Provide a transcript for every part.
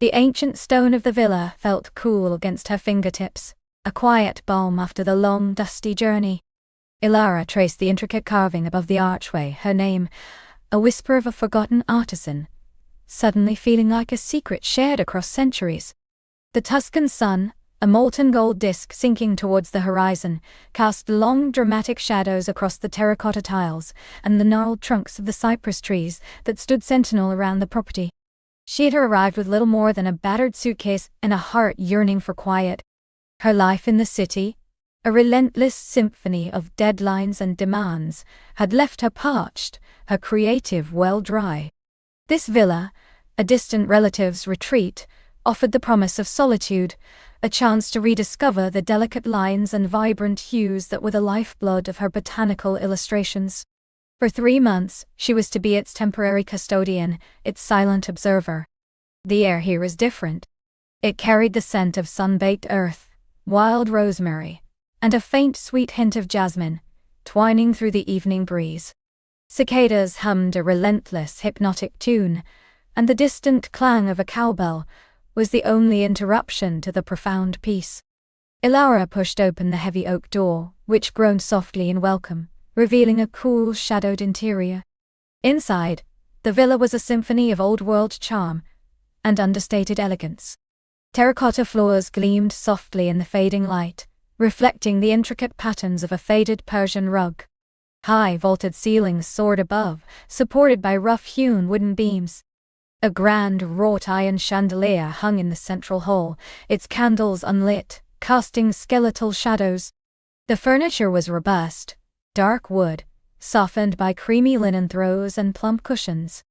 The ancient stone of the villa felt cool against her fingertips, a quiet balm after the long, dusty journey. Ilara traced the intricate carving above the archway, her name, a whisper of a forgotten artisan, suddenly feeling like a secret shared across centuries. The Tuscan sun, a molten gold disk sinking towards the horizon, cast long, dramatic shadows across the terracotta tiles and the gnarled trunks of the cypress trees that stood sentinel around the property. She had arrived with little more than a battered suitcase and a heart yearning for quiet. Her life in the city, a relentless symphony of deadlines and demands, had left her parched, her creative well dry. This villa, a distant relative's retreat, offered the promise of solitude, a chance to rediscover the delicate lines and vibrant hues that were the lifeblood of her botanical illustrations. For 3 months, she was to be its temporary custodian, its silent observer. The air here is different. It carried the scent of sun-baked earth, wild rosemary, and a faint sweet hint of jasmine, twining through the evening breeze. Cicadas hummed a relentless, hypnotic tune, and the distant clang of a cowbell was the only interruption to the profound peace. Ilara pushed open the heavy oak door, which groaned softly in welcome, revealing a cool, shadowed interior. Inside, the villa was a symphony of old-world charm and understated elegance. Terracotta floors gleamed softly in the fading light, reflecting the intricate patterns of a faded Persian rug. High vaulted ceilings soared above, supported by rough-hewn wooden beams. A grand wrought-iron chandelier hung in the central hall, its candles unlit, casting skeletal shadows. The furniture was robust, dark wood, softened by creamy linen throws and plump cushions.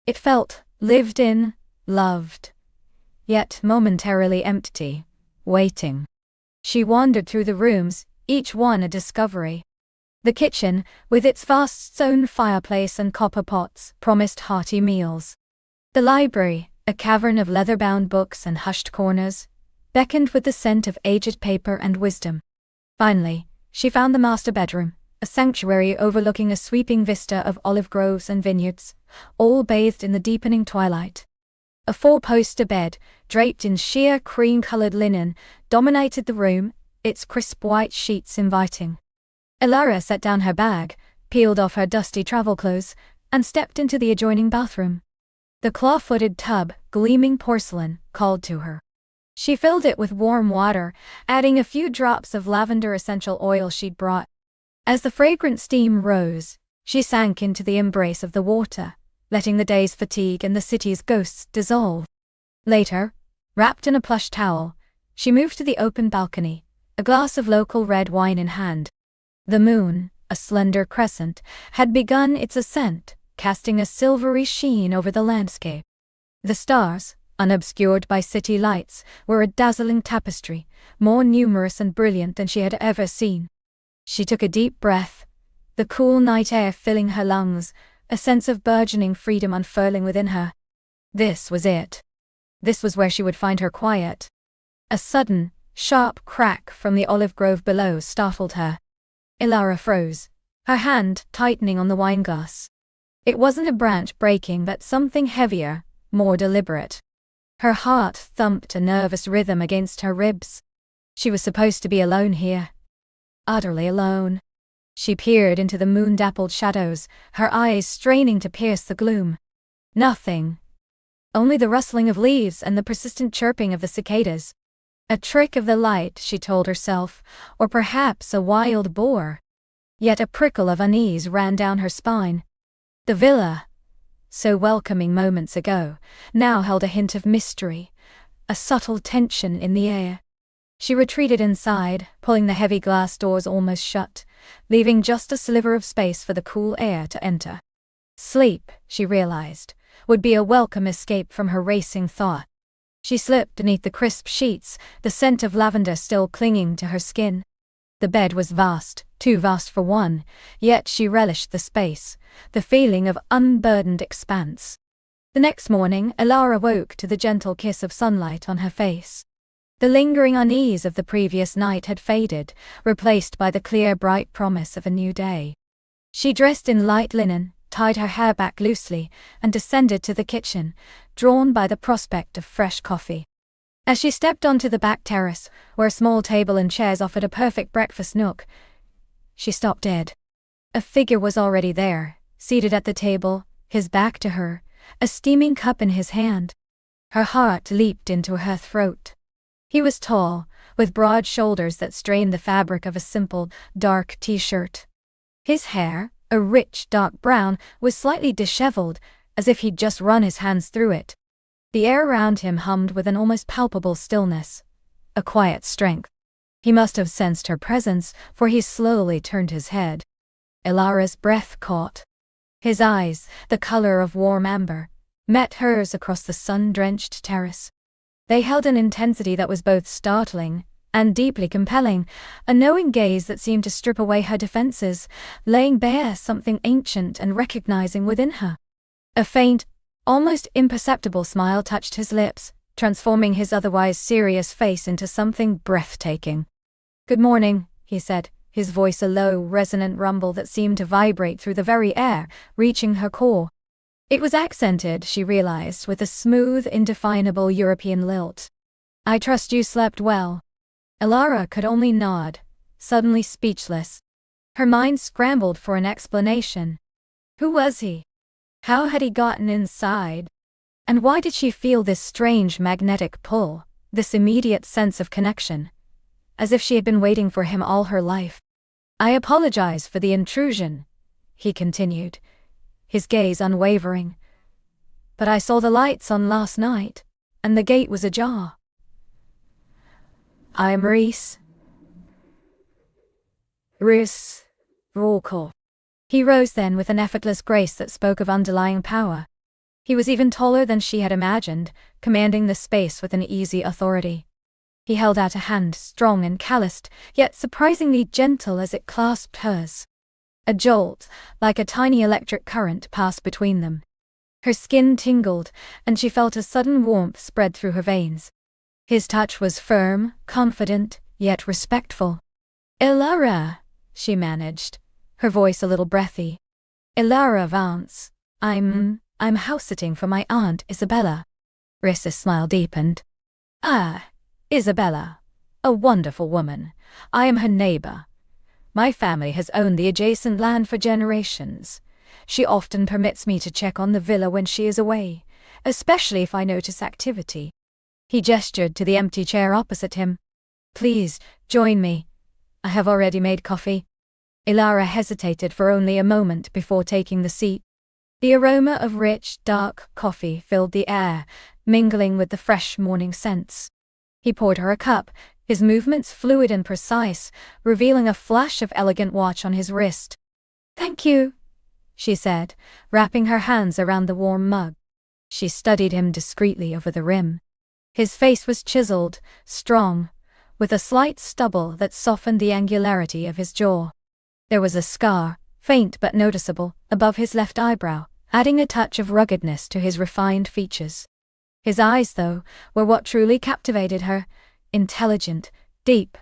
It felt lived in, loved, yet momentarily empty, waiting. She wandered through the rooms, each one a discovery. The kitchen, with its vast stone fireplace and copper pots, promised hearty meals. The library, a cavern of leather-bound books and hushed corners, beckoned with the scent of aged paper and wisdom. Finally, she found the master bedroom, a sanctuary overlooking a sweeping vista of olive groves and vineyards, all bathed in the deepening twilight. A 4-poster bed, draped in sheer cream-colored linen, dominated the room, its crisp white sheets inviting. Ilara set down her bag, peeled off her dusty travel clothes, and stepped into the adjoining bathroom. The claw-footed tub, gleaming porcelain, called to her. She filled it with warm water, adding a few drops of lavender essential oil she'd brought. As the fragrant steam rose, she sank into the embrace of the water, letting the day's fatigue and the city's ghosts dissolve. Later, wrapped in a plush towel, she moved to the open balcony, a glass of local red wine in hand. The moon, a slender crescent, had begun its ascent, casting a silvery sheen over the landscape. The stars, unobscured by city lights, were a dazzling tapestry, more numerous and brilliant than she had ever seen. She took a deep breath, the cool night air filling her lungs, a sense of burgeoning freedom unfurling within her. This was it. This was where she would find her quiet. A sudden, sharp crack from the olive grove below startled her. Ilara froze, her hand tightening on the wineglass. It wasn't a branch breaking but something heavier, more deliberate. Her heart thumped a nervous rhythm against her ribs. She was supposed to be alone here. Utterly alone. She peered into the moon-dappled shadows, her eyes straining to pierce the gloom. Nothing. Only the rustling of leaves and the persistent chirping of the cicadas. A trick of the light, she told herself, or perhaps a wild boar. Yet a prickle of unease ran down her spine. The villa, so welcoming moments ago, now held a hint of mystery, a subtle tension in the air. She retreated inside, pulling the heavy glass doors almost shut, leaving just a sliver of space for the cool air to enter. Sleep, she realized, would be a welcome escape from her racing thought. She slipped beneath the crisp sheets, the scent of lavender still clinging to her skin. The bed was vast, too vast for one, yet she relished the space, the feeling of unburdened expanse. The next morning, Ilara woke to the gentle kiss of sunlight on her face. The lingering unease of the previous night had faded, replaced by the clear, bright promise of a new day. She dressed in light linen, tied her hair back loosely, and descended to the kitchen, drawn by the prospect of fresh coffee. As she stepped onto the back terrace, where a small table and chairs offered a perfect breakfast nook, she stopped dead. A figure was already there, seated at the table, his back to her, a steaming cup in his hand. Her heart leaped into her throat. He was tall, with broad shoulders that strained the fabric of a simple, dark t-shirt. His hair, a rich dark brown, was slightly disheveled, as if he'd just run his hands through it. The air around him hummed with an almost palpable stillness, a quiet strength. He must have sensed her presence, for he slowly turned his head. Ilara's breath caught. His eyes, the color of warm amber, met hers across the sun-drenched terrace. They held an intensity that was both startling and deeply compelling, a knowing gaze that seemed to strip away her defenses, laying bare something ancient and recognizing within her. A faint, almost imperceptible smile touched his lips, transforming his otherwise serious face into something breathtaking. "Good morning," he said, his voice a low, resonant rumble that seemed to vibrate through the very air, reaching her core. It was accented, she realized, with a smooth, indefinable European lilt. "I trust you slept well." Ilara could only nod, suddenly speechless. Her mind scrambled for an explanation. Who was he? How had he gotten inside? And why did she feel this strange magnetic pull, this immediate sense of connection? As if she had been waiting for him all her life. "I apologize for the intrusion," he continued, his gaze unwavering. "But I saw the lights on last night, and the gate was ajar. I am Reese. Roll call." He rose then with an effortless grace that spoke of underlying power. He was even taller than she had imagined, commanding the space with an easy authority. He held out a hand, strong and calloused, yet surprisingly gentle as it clasped hers. A jolt, like a tiny electric current, passed between them. Her skin tingled, and she felt a sudden warmth spread through her veins. His touch was firm, confident, yet respectful. "Ilara," she managed, her voice a little breathy. "Ilara Vance. I'm house-sitting for my Aunt Isabella." Rissa's smile deepened. "Ah, Isabella. A wonderful woman. I am her neighbor. My family has owned the adjacent land for generations. She often permits me to check on the villa when she is away, especially if I notice activity." He gestured to the empty chair opposite him. "Please, join me. I have already made coffee." Ilara hesitated for only a moment before taking the seat. The aroma of rich, dark coffee filled the air, mingling with the fresh morning scents. He poured her a cup, his movements fluid and precise, revealing a flash of elegant watch on his wrist. "Thank you," she said, wrapping her hands around the warm mug. She studied him discreetly over the rim. His face was chiseled, strong, with a slight stubble that softened the angularity of his jaw. There was a scar, faint but noticeable, above his left eyebrow, adding a touch of ruggedness to his refined features. His eyes, though, were what truly captivated her, intelligent, deep,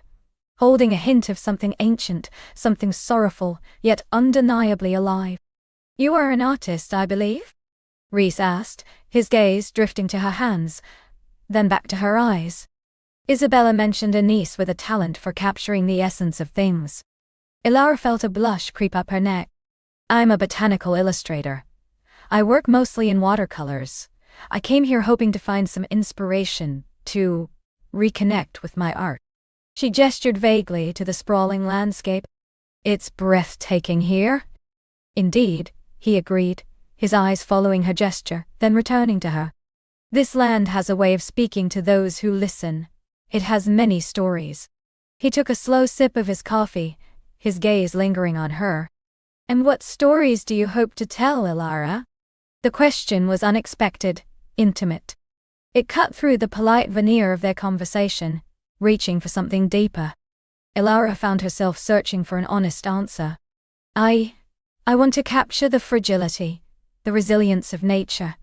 holding a hint of something ancient, something sorrowful, yet undeniably alive. "You are an artist, I believe?" Reese asked, his gaze drifting to her hands, then back to her eyes. Isabella mentioned a niece with a talent for capturing the essence of things. Ilara felt a blush creep up her neck. "I'm a botanical illustrator. I work mostly in watercolors. I came here hoping to find some inspiration, to reconnect with my art." She gestured vaguely to the sprawling landscape. "It's breathtaking here." "Indeed," he agreed, his eyes following her gesture, then returning to her. "This land has a way of speaking to those who listen. It has many stories." He took a slow sip of his coffee, his gaze lingering on her. "And what stories do you hope to tell, Ilara?" The question was unexpected, intimate. It cut through the polite veneer of their conversation, reaching for something deeper. Ilara found herself searching for an honest answer. I want to capture the fragility, the resilience of nature,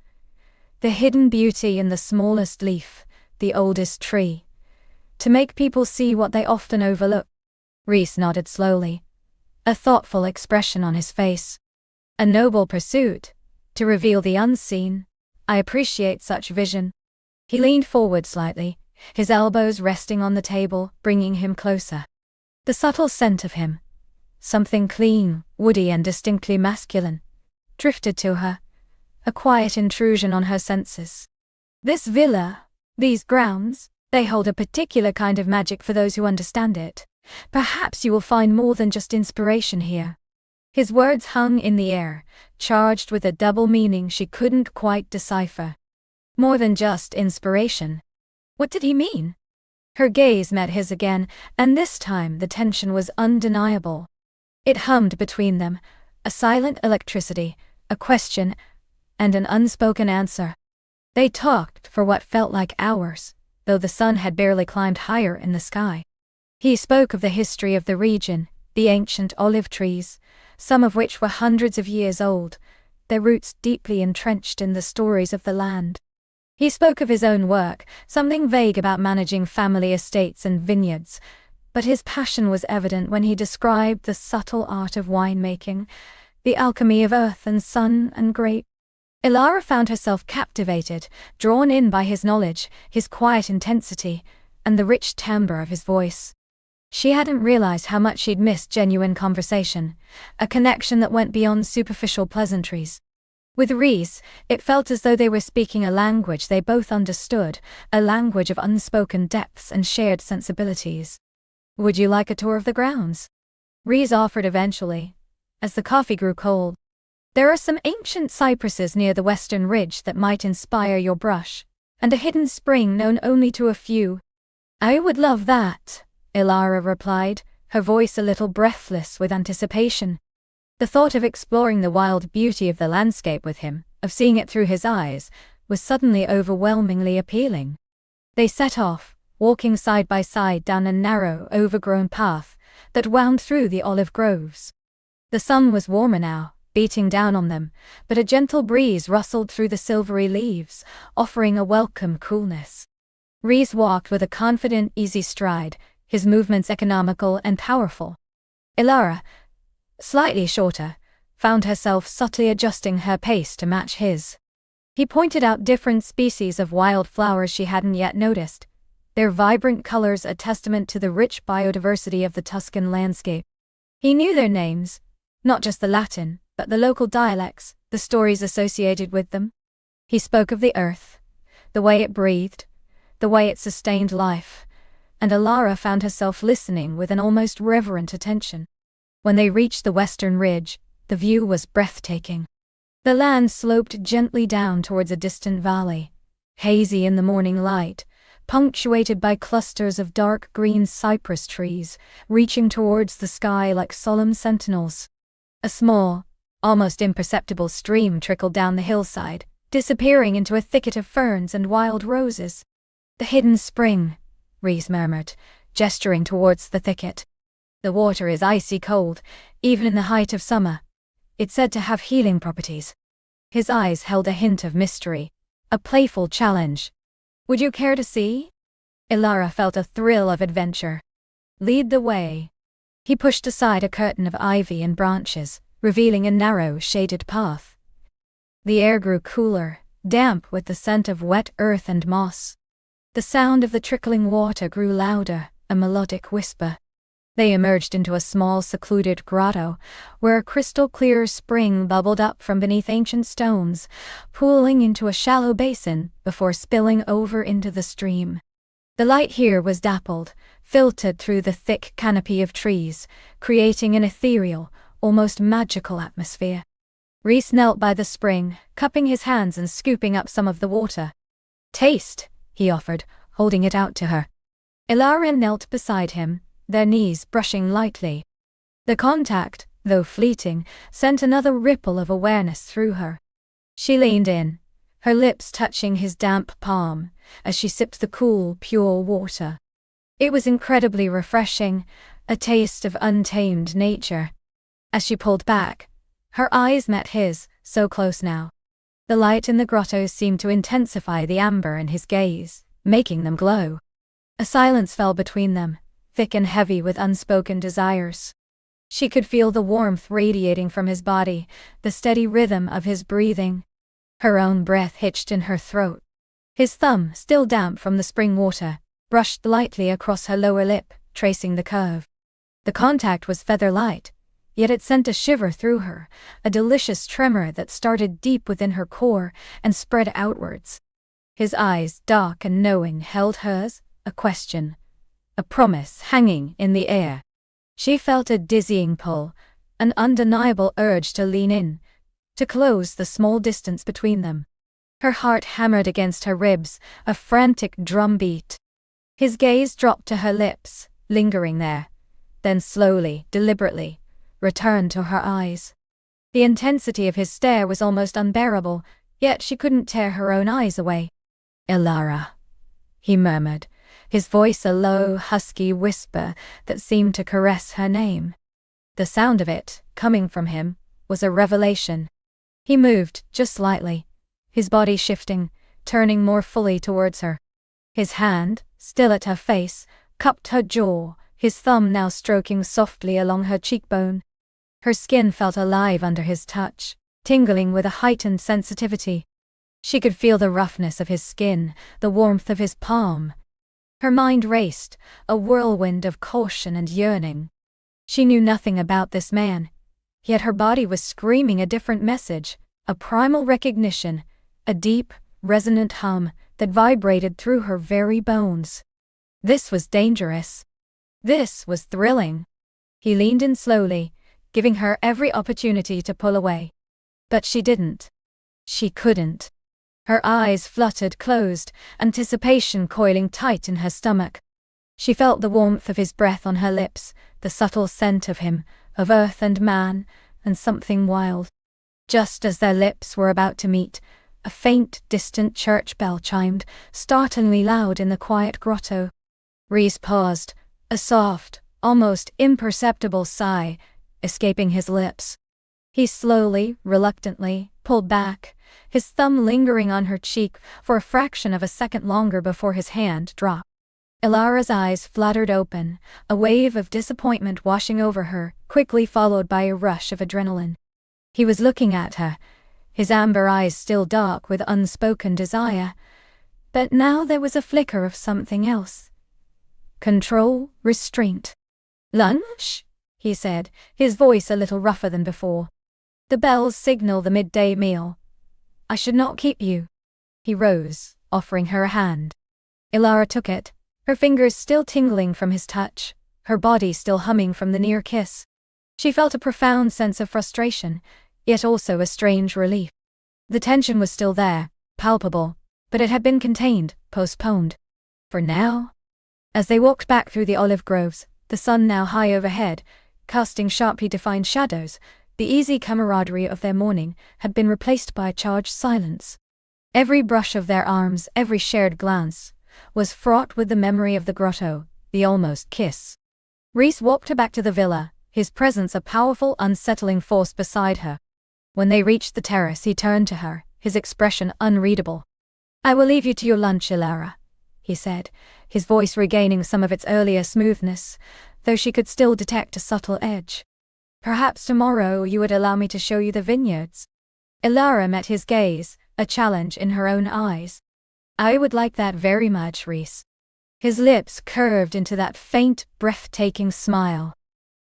the hidden beauty in the smallest leaf, the oldest tree, to make people see what they often overlook." Reese nodded slowly, a thoughtful expression on his face. A noble pursuit, to reveal the unseen. I appreciate such vision. He leaned forward slightly, his elbows resting on the table, bringing him closer. The subtle scent of him, something clean, woody and distinctly masculine, drifted to her, a quiet intrusion on her senses. This villa, these grounds, they hold a particular kind of magic for those who understand it. Perhaps you will find more than just inspiration here. His words hung in the air, charged with a double meaning she couldn't quite decipher. More than just inspiration. What did he mean? Her gaze met his again, and this time the tension was undeniable. It hummed between them, a silent electricity, a question, and an unspoken answer. They talked for what felt like hours, though the sun had barely climbed higher in the sky. He spoke of the history of the region, the ancient olive trees, some of which were hundreds of years old, their roots deeply entrenched in the stories of the land. He spoke of his own work, something vague about managing family estates and vineyards, but his passion was evident when he described the subtle art of winemaking, the alchemy of earth and sun and grape. Ilara found herself captivated, drawn in by his knowledge, his quiet intensity, and the rich timbre of his voice. She hadn't realized how much she'd missed genuine conversation, a connection that went beyond superficial pleasantries. With Reese, it felt as though they were speaking a language they both understood, a language of unspoken depths and shared sensibilities. "Would you like a tour of the grounds?" Reese offered eventually, as the coffee grew cold. "There are some ancient cypresses near the western ridge that might inspire your brush, and a hidden spring known only to a few." "I would love that," Ilara replied, her voice a little breathless with anticipation. The thought of exploring the wild beauty of the landscape with him, of seeing it through his eyes, was suddenly overwhelmingly appealing. They set off, walking side by side down a narrow, overgrown path that wound through the olive groves. The sun was warmer now, beating down on them, but a gentle breeze rustled through the silvery leaves, offering a welcome coolness. Reese walked with a confident, easy stride, his movements economical and powerful. Ilara, slightly shorter, found herself subtly adjusting her pace to match his. He pointed out different species of wild flowers she hadn't yet noticed, their vibrant colors a testament to the rich biodiversity of the Tuscan landscape. He knew their names, not just the Latin, but the local dialects, the stories associated with them. He spoke of the earth, the way it breathed, the way it sustained life, and Ilara found herself listening with an almost reverent attention. When they reached the western ridge, the view was breathtaking. The land sloped gently down towards a distant valley, hazy in the morning light, punctuated by clusters of dark green cypress trees, reaching towards the sky like solemn sentinels. A small, almost imperceptible stream trickled down the hillside, disappearing into a thicket of ferns and wild roses. "The hidden spring," Reese murmured, gesturing towards the thicket. "The water is icy cold, even in the height of summer. It's said to have healing properties." His eyes held a hint of mystery, a playful challenge. "Would you care to see?" Ilara felt a thrill of adventure. "Lead the way." He pushed aside a curtain of ivy and branches, revealing a narrow, shaded path. The air grew cooler, damp with the scent of wet earth and moss. The sound of the trickling water grew louder, a melodic whisper. They emerged into a small secluded grotto, where a crystal-clear spring bubbled up from beneath ancient stones, pooling into a shallow basin before spilling over into the stream. The light here was dappled, filtered through the thick canopy of trees, creating an ethereal, almost magical atmosphere. Reese knelt by the spring, cupping his hands and scooping up some of the water. "Taste," he offered, holding it out to her. Ilara knelt beside him, their knees brushing lightly. The contact, though fleeting, sent another ripple of awareness through her. She leaned in, her lips touching his damp palm, as she sipped the cool, pure water. It was incredibly refreshing, a taste of untamed nature. As she pulled back, her eyes met his, so close now. The light in the grotto seemed to intensify the amber in his gaze, making them glow. A silence fell between them, thick and heavy with unspoken desires. She could feel the warmth radiating from his body, the steady rhythm of his breathing. Her own breath hitched in her throat. His thumb, still damp from the spring water, brushed lightly across her lower lip, tracing the curve. The contact was feather-light, yet it sent a shiver through her, a delicious tremor that started deep within her core and spread outwards. His eyes, dark and knowing, held hers, a question, a promise hanging in the air. She felt a dizzying pull, an undeniable urge to lean in, to close the small distance between them. Her heart hammered against her ribs, a frantic drumbeat. His gaze dropped to her lips, lingering there, then slowly, deliberately, returned to her eyes. The intensity of his stare was almost unbearable, yet she couldn't tear her own eyes away. "Ilara," he murmured, his voice a low, husky whisper that seemed to caress her name. The sound of it, coming from him, was a revelation. He moved, just slightly, his body shifting, turning more fully towards her. His hand, still at her face, cupped her jaw, his thumb now stroking softly along her cheekbone. Her skin felt alive under his touch, tingling with a heightened sensitivity. She could feel the roughness of his skin, the warmth of his palm. Her mind raced, a whirlwind of caution and yearning. She knew nothing about this man, yet her body was screaming a different message, a primal recognition, a deep, resonant hum that vibrated through her very bones. This was dangerous. This was thrilling. He leaned in slowly, giving her every opportunity to pull away. But she didn't. She couldn't. Her eyes fluttered closed, anticipation coiling tight in her stomach. She felt the warmth of his breath on her lips, the subtle scent of him, of earth and man, and something wild. Just as their lips were about to meet, a faint, distant church bell chimed, startlingly loud in the quiet grotto. Rhys paused, a soft, almost imperceptible sigh escaping his lips. He slowly, reluctantly, pulled back, his thumb lingering on her cheek for a fraction of a second longer before his hand dropped. Ilara's eyes fluttered open, a wave of disappointment washing over her, quickly followed by a rush of adrenaline. He was looking at her, his amber eyes still dark with unspoken desire, but now there was a flicker of something else. Control, restraint. "Lunch?" he said, his voice a little rougher than before. "The bells signal the midday meal. I should not keep you." He rose, offering her a hand. Ilara took it, her fingers still tingling from his touch, her body still humming from the near kiss. She felt a profound sense of frustration, yet also a strange relief. The tension was still there, palpable, but it had been contained, postponed. For now. As they walked back through the olive groves, the sun now high overhead, casting sharply defined shadows, the easy camaraderie of their morning had been replaced by a charged silence. Every brush of their arms, every shared glance, was fraught with the memory of the grotto, the almost kiss. Rhys walked her back to the villa, his presence a powerful, unsettling force beside her. When they reached the terrace, he turned to her, his expression unreadable. "I will leave you to your lunch, Ilara," he said, his voice regaining some of its earlier smoothness, though she could still detect a subtle edge. "Perhaps tomorrow you would allow me to show you the vineyards." Ilara met his gaze, a challenge in her own eyes. "I would like that very much, Rhys." His lips curved into that faint, breathtaking smile.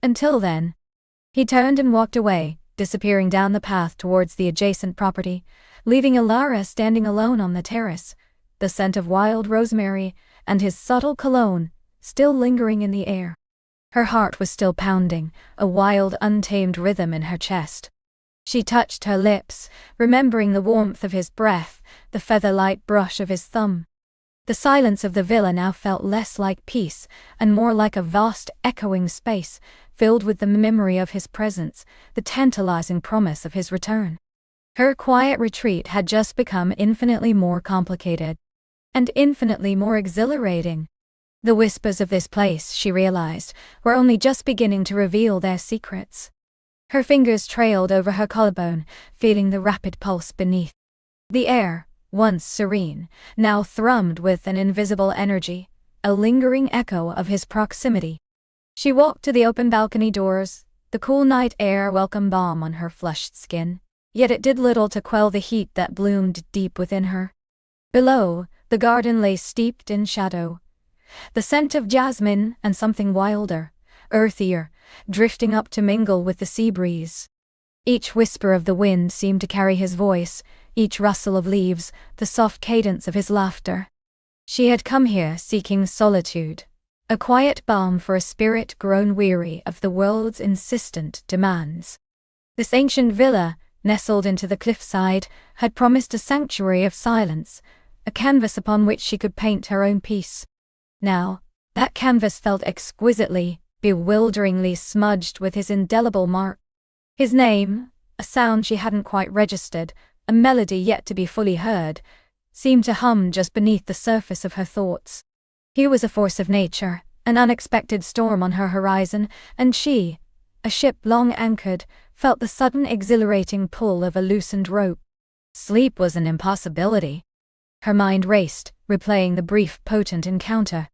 Until then. He turned and walked away, disappearing down the path towards the adjacent property, leaving Ilara standing alone on the terrace, the scent of wild rosemary and his subtle cologne still lingering in the air. Her heart was still pounding, a wild, untamed rhythm in her chest. She touched her lips, remembering the warmth of his breath, the feather-light brush of his thumb. The silence of the villa now felt less like peace, and more like a vast, echoing space, filled with the memory of his presence, the tantalizing promise of his return. Her quiet retreat had just become infinitely more complicated. And infinitely more exhilarating. The whispers of this place, she realized, were only just beginning to reveal their secrets. Her fingers trailed over her collarbone, feeling the rapid pulse beneath. The air, once serene, now thrummed with an invisible energy, a lingering echo of his proximity. She walked to the open balcony doors, The cool night air welcomed balm on her flushed skin, yet it did little to quell the heat that bloomed deep within her. Below, the garden lay steeped in shadow. The scent of jasmine and something wilder, earthier, drifting up to mingle with the sea breeze. Each whisper of the wind seemed to carry his voice, each rustle of leaves, the soft cadence of his laughter. She had come here seeking solitude, a quiet balm for a spirit grown weary of the world's insistent demands. This ancient villa, nestled into the cliffside, had promised a sanctuary of silence, a canvas upon which she could paint her own piece. Now, that canvas felt exquisitely, bewilderingly smudged with his indelible mark. His name, a sound she hadn't quite registered, a melody yet to be fully heard, seemed to hum just beneath the surface of her thoughts. He was a force of nature, an unexpected storm on her horizon, and she, a ship long anchored, felt the sudden exhilarating pull of a loosened rope. Sleep was an impossibility. Her mind raced, replaying the brief, potent encounter.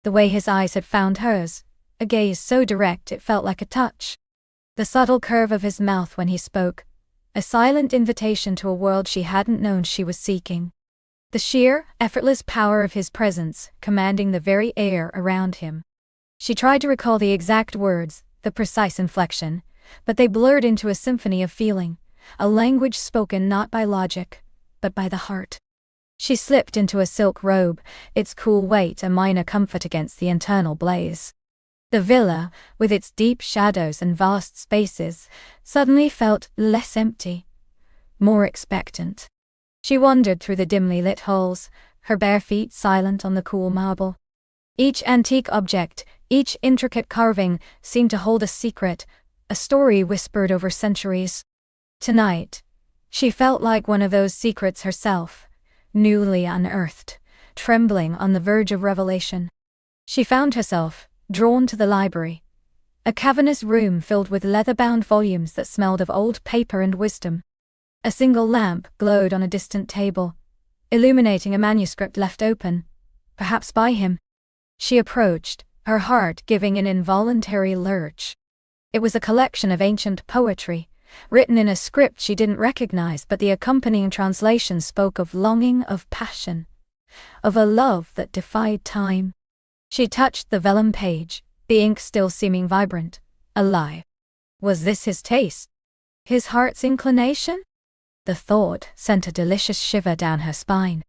The way his eyes had found hers, a gaze so direct it felt like a touch. The subtle curve of his mouth when he spoke, a silent invitation to a world she hadn't known she was seeking. The sheer, effortless power of his presence, commanding the very air around him. She tried to recall the exact words, the precise inflection, but they blurred into a symphony of feeling, a language spoken not by logic, but by the heart. She slipped into a silk robe, its cool weight a minor comfort against the internal blaze. The villa, with its deep shadows and vast spaces, suddenly felt less empty, more expectant. She wandered through the dimly lit halls, her bare feet silent on the cool marble. Each antique object, each intricate carving, seemed to hold a secret, a story whispered over centuries. Tonight, she felt like one of those secrets herself, newly unearthed, trembling on the verge of revelation. She found herself drawn to the library, a cavernous room filled with leather-bound volumes that smelled of old paper and wisdom. A single lamp glowed on a distant table, illuminating a manuscript left open, perhaps by him. She approached, her heart giving an involuntary lurch. It was a collection of ancient poetry, written in a script she didn't recognize, but the accompanying translation spoke of longing, of passion, of a love that defied time. She touched the vellum page, the ink still seeming vibrant, alive. Was this his taste? His heart's inclination? The thought sent a delicious shiver down her spine.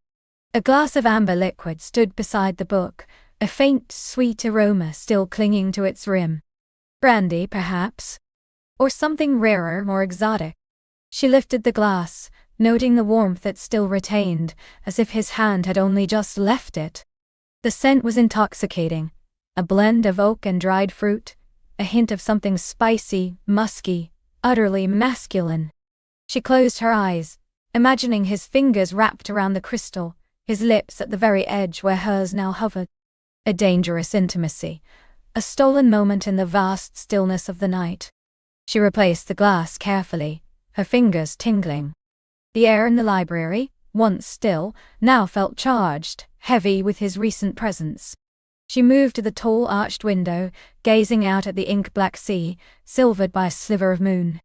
A glass of amber liquid stood beside the book, a faint, sweet aroma still clinging to its rim. Brandy, perhaps? Or something rarer, more exotic. She lifted the glass, noting the warmth it still retained, as if his hand had only just left it. The scent was intoxicating, a blend of oak and dried fruit, a hint of something spicy, musky, utterly masculine. She closed her eyes, imagining his fingers wrapped around the crystal, his lips at the very edge where hers now hovered. A dangerous intimacy, a stolen moment in the vast stillness of the night. She replaced the glass carefully, her fingers tingling. The air in the library, once still, now felt charged, heavy with his recent presence. She moved to the tall arched window, gazing out at the ink-black sea, silvered by a sliver of moon.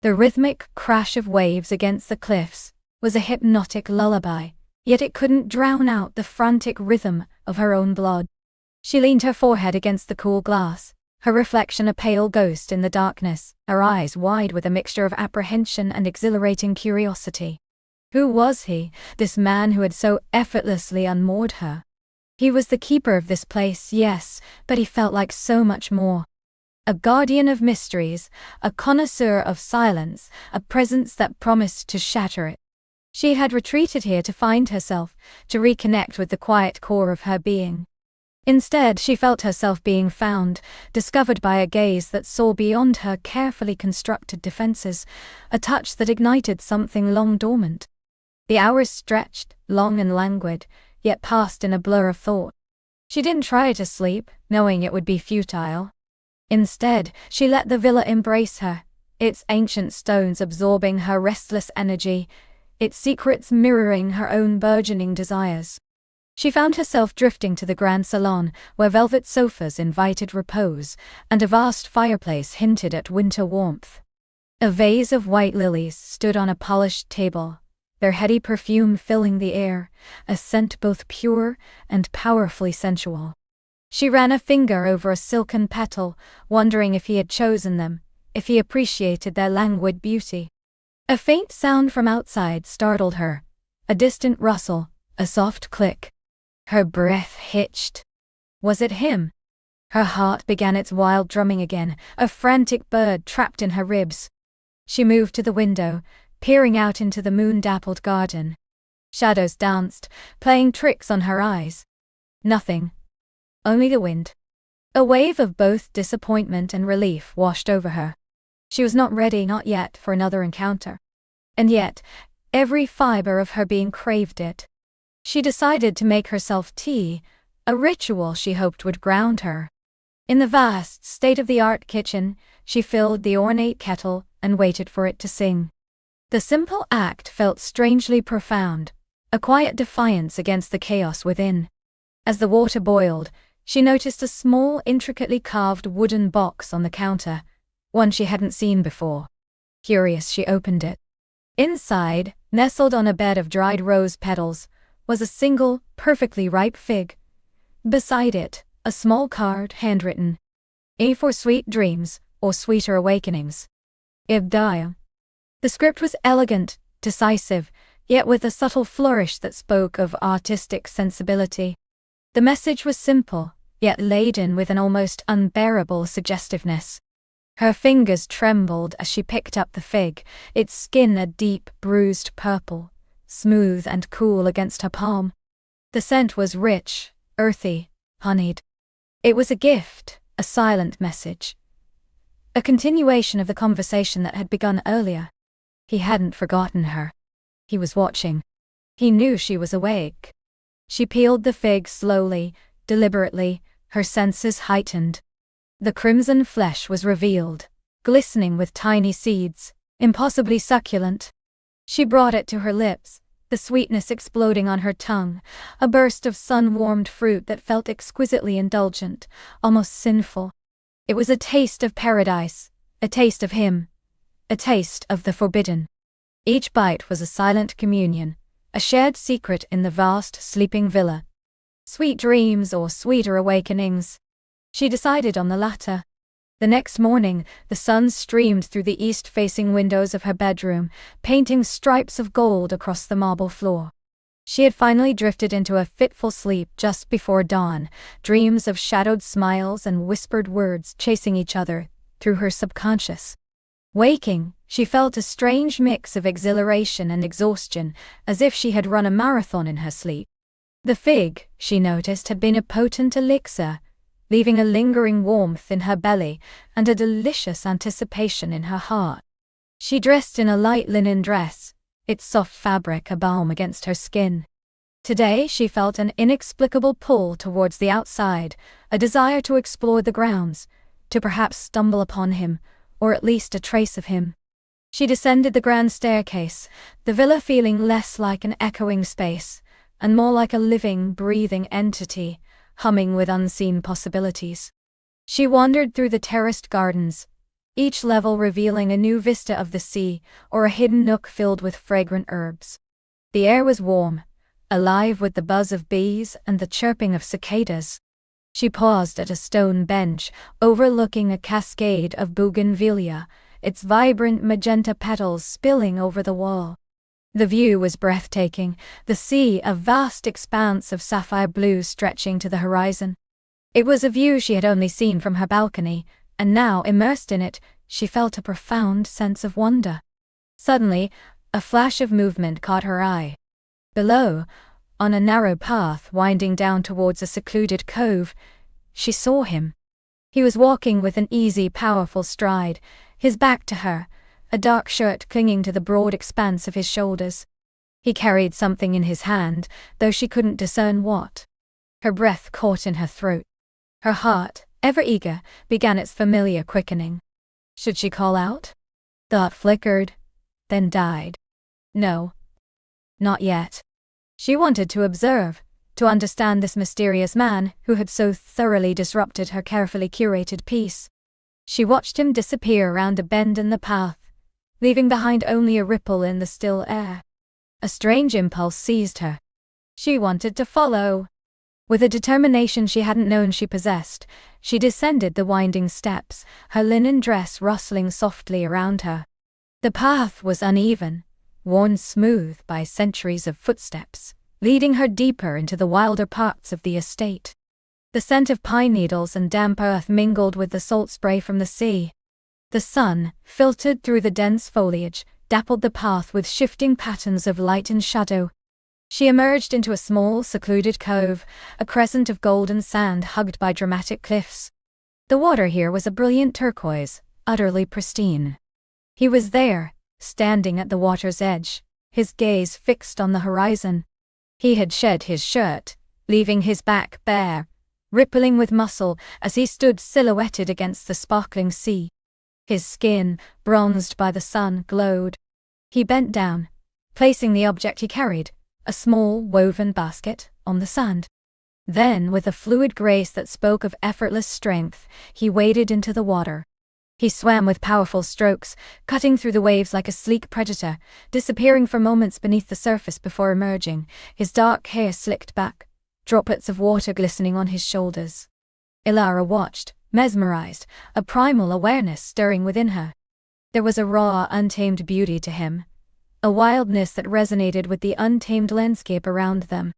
The rhythmic crash of waves against the cliffs was a hypnotic lullaby, yet it couldn't drown out the frantic rhythm of her own blood. She leaned her forehead against the cool glass, her reflection a pale ghost in the darkness, her eyes wide with a mixture of apprehension and exhilarating curiosity. Who was he, this man who had so effortlessly unmoored her? He was the keeper of this place, yes, but he felt like so much more. A guardian of mysteries, a connoisseur of silence, a presence that promised to shatter it. She had retreated here to find herself, to reconnect with the quiet core of her being. Instead, she felt herself being found, discovered by a gaze that saw beyond her carefully constructed defenses, a touch that ignited something long dormant. The hours stretched, long and languid, yet passed in a blur of thought. She didn't try to sleep, knowing it would be futile. Instead, she let the villa embrace her, its ancient stones absorbing her restless energy, its secrets mirroring her own burgeoning desires. She found herself drifting to the grand salon, where velvet sofas invited repose, and a vast fireplace hinted at winter warmth. A vase of white lilies stood on a polished table, their heady perfume filling the air, a scent both pure and powerfully sensual. She ran a finger over a silken petal, wondering if he had chosen them, if he appreciated their languid beauty. A faint sound from outside startled her, a distant rustle, a soft click. Her breath hitched. Was it him? Her heart began its wild drumming again, a frantic bird trapped in her ribs. She moved to the window, peering out into the moon-dappled garden. Shadows danced, playing tricks on her eyes. Nothing. Only the wind. A wave of both disappointment and relief washed over her. She was not ready, not yet, for another encounter. And yet, every fiber of her being craved it. She decided to make herself tea, a ritual she hoped would ground her. In the vast, state-of-the-art kitchen, she filled the ornate kettle and waited for it to sing. The simple act felt strangely profound, a quiet defiance against the chaos within. As the water boiled, she noticed a small, intricately carved wooden box on the counter, one she hadn't seen before. Curious, she opened it. Inside, nestled on a bed of dried rose petals, was a single, perfectly ripe fig. Beside it, a small card, handwritten. A for sweet dreams, or sweeter awakenings. Ibdaya. The script was elegant, decisive, yet with a subtle flourish that spoke of artistic sensibility. The message was simple, yet laden with an almost unbearable suggestiveness. Her fingers trembled as she picked up the fig, its skin a deep, bruised purple, smooth and cool against her palm. The scent was rich, earthy, honeyed. It was a gift, a silent message. A continuation of the conversation that had begun earlier. He hadn't forgotten her. He was watching. He knew she was awake. She peeled the fig slowly, deliberately, her senses heightened. The crimson flesh was revealed, glistening with tiny seeds, impossibly succulent. She brought it to her lips, the sweetness exploding on her tongue, a burst of sun-warmed fruit that felt exquisitely indulgent, almost sinful. It was a taste of paradise, a taste of him, a taste of the forbidden. Each bite was a silent communion, a shared secret in the vast, sleeping villa. Sweet dreams or sweeter awakenings. She decided on the latter. The next morning, the sun streamed through the east-facing windows of her bedroom, painting stripes of gold across the marble floor. She had finally drifted into a fitful sleep just before dawn, dreams of shadowed smiles and whispered words chasing each other through her subconscious. Waking, she felt a strange mix of exhilaration and exhaustion, as if she had run a marathon in her sleep. The fig, she noticed, had been a potent elixir, leaving a lingering warmth in her belly and a delicious anticipation in her heart. She dressed in a light linen dress, its soft fabric a balm against her skin. Today she felt an inexplicable pull towards the outside, a desire to explore the grounds, to perhaps stumble upon him, or at least a trace of him. She descended the grand staircase, the villa feeling less like an echoing space, and more like a living, breathing entity, humming with unseen possibilities. She wandered through the terraced gardens, each level revealing a new vista of the sea or a hidden nook filled with fragrant herbs. The air was warm, alive with the buzz of bees and the chirping of cicadas. She paused at a stone bench, overlooking a cascade of bougainvillea, its vibrant magenta petals spilling over the wall. The view was breathtaking, the sea a vast expanse of sapphire blue stretching to the horizon. It was a view she had only seen from her balcony, and now, immersed in it, she felt a profound sense of wonder. Suddenly, a flash of movement caught her eye. Below, on a narrow path winding down towards a secluded cove, she saw him. He was walking with an easy, powerful stride, his back to her, a dark shirt clinging to the broad expanse of his shoulders. He carried something in his hand, though she couldn't discern what. Her breath caught in her throat. Her heart, ever eager, began its familiar quickening. Should she call out? Thought flickered, then died. No. Not yet. She wanted to observe, to understand this mysterious man who had so thoroughly disrupted her carefully curated peace. She watched him disappear around a bend in the path, leaving behind only a ripple in the still air. A strange impulse seized her. She wanted to follow. With a determination she hadn't known she possessed, she descended the winding steps, her linen dress rustling softly around her. The path was uneven, worn smooth by centuries of footsteps, leading her deeper into the wilder parts of the estate. The scent of pine needles and damp earth mingled with the salt spray from the sea. The sun, filtered through the dense foliage, dappled the path with shifting patterns of light and shadow. She emerged into a small, secluded cove, a crescent of golden sand hugged by dramatic cliffs. The water here was a brilliant turquoise, utterly pristine. He was there, standing at the water's edge, his gaze fixed on the horizon. He had shed his shirt, leaving his back bare, rippling with muscle as he stood silhouetted against the sparkling sea. His skin, bronzed by the sun, glowed. He bent down, placing the object he carried, a small woven basket, on the sand. Then, with a fluid grace that spoke of effortless strength, he waded into the water. He swam with powerful strokes, cutting through the waves like a sleek predator, disappearing for moments beneath the surface before emerging, his dark hair slicked back, droplets of water glistening on his shoulders. Ilara watched, mesmerized, a primal awareness stirring within her. There was a raw, untamed beauty to him, a wildness that resonated with the untamed landscape around them.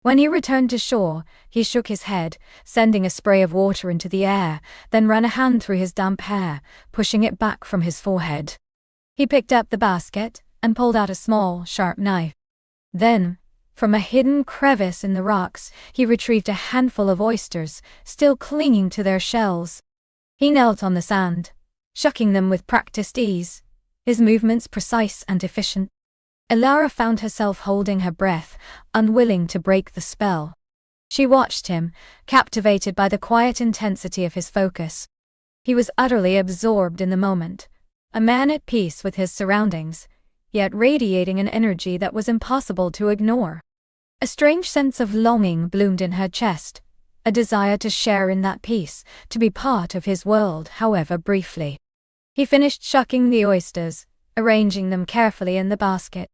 When he returned to shore, he shook his head, sending a spray of water into the air, then ran a hand through his damp hair, pushing it back from his forehead. He picked up the basket and pulled out a small, sharp knife. Then, from a hidden crevice in the rocks, he retrieved a handful of oysters, still clinging to their shells. He knelt on the sand, shucking them with practiced ease, his movements precise and efficient. Ilara found herself holding her breath, unwilling to break the spell. She watched him, captivated by the quiet intensity of his focus. He was utterly absorbed in the moment, a man at peace with his surroundings, yet radiating an energy that was impossible to ignore. A strange sense of longing bloomed in her chest, a desire to share in that peace, to be part of his world, however briefly. He finished shucking the oysters, arranging them carefully in the basket.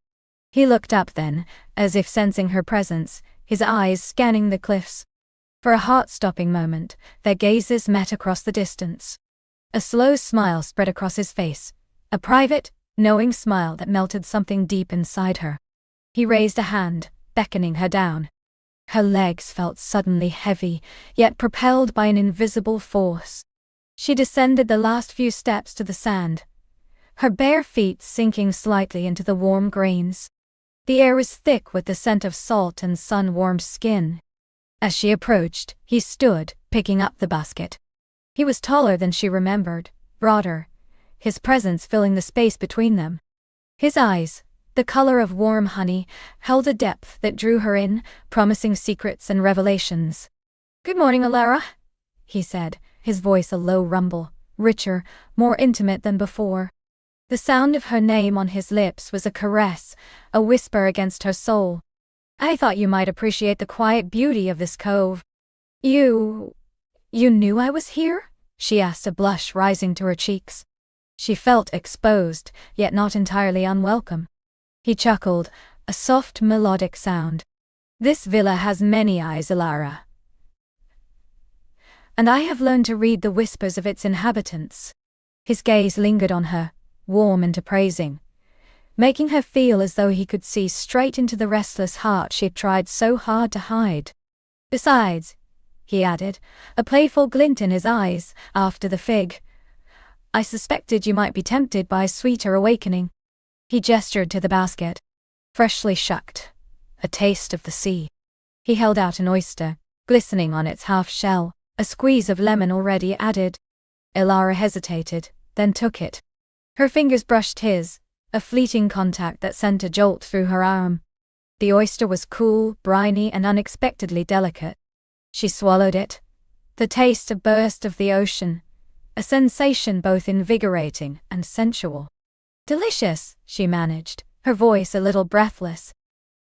He looked up then, as if sensing her presence, his eyes scanning the cliffs. For a heart-stopping moment, their gazes met across the distance. A slow smile spread across his face, a private, knowing smile that melted something deep inside her. He raised a hand, beckoning her down. Her legs felt suddenly heavy, yet propelled by an invisible force. She descended the last few steps to the sand, her bare feet sinking slightly into the warm grains. The air was thick with the scent of salt and sun-warmed skin. As she approached, he stood, picking up the basket. He was taller than she remembered, broader, his presence filling the space between them. His eyes, the color of warm honey, held a depth that drew her in, promising secrets and revelations. "Good morning, Ilara," he said, his voice a low rumble, richer, more intimate than before. The sound of her name on his lips was a caress, a whisper against her soul. "I thought you might appreciate the quiet beauty of this cove." You knew I was here?" she asked, a blush rising to her cheeks. She felt exposed, yet not entirely unwelcome. He chuckled, a soft melodic sound. "This villa has many eyes, Ilara, and I have learned to read the whispers of its inhabitants." His gaze lingered on her, warm and appraising, making her feel as though he could see straight into the restless heart she had tried so hard to hide. "Besides," he added, a playful glint in his eyes, "after the fig, I suspected you might be tempted by a sweeter awakening." He gestured to the basket, freshly shucked, a taste of the sea. He held out an oyster, glistening on its half shell, a squeeze of lemon already added. Ilara hesitated, then took it. Her fingers brushed his, a fleeting contact that sent a jolt through her arm. The oyster was cool, briny, and unexpectedly delicate. She swallowed it. The taste a burst of the ocean, a sensation both invigorating and sensual. "Delicious," she managed, her voice a little breathless.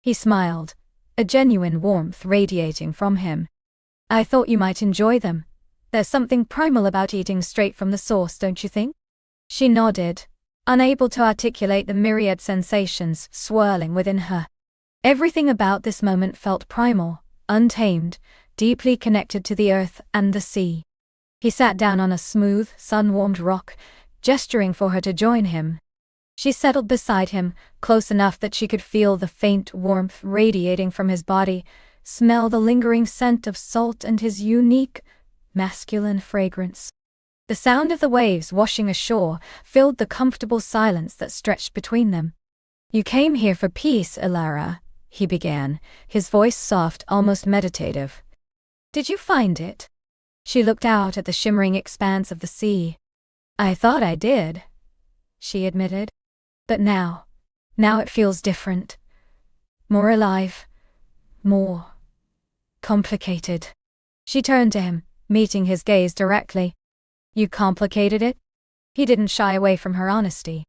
He smiled, a genuine warmth radiating from him. "I thought you might enjoy them. There's something primal about eating straight from the source, don't you think?" She nodded, unable to articulate the myriad sensations swirling within her. Everything about this moment felt primal, untamed, deeply connected to the earth and the sea. He sat down on a smooth, sun-warmed rock, gesturing for her to join him. She settled beside him, close enough that she could feel the faint warmth radiating from his body, smell the lingering scent of salt and his unique, masculine fragrance. The sound of the waves washing ashore filled the comfortable silence that stretched between them. "You came here for peace, Ilara," he began, his voice soft, almost meditative. "Did you find it?" She looked out at the shimmering expanse of the sea. "I thought I did," she admitted. "But now it feels different. More alive. More complicated." She turned to him, meeting his gaze directly. "You complicated it?" He didn't shy away from her honesty.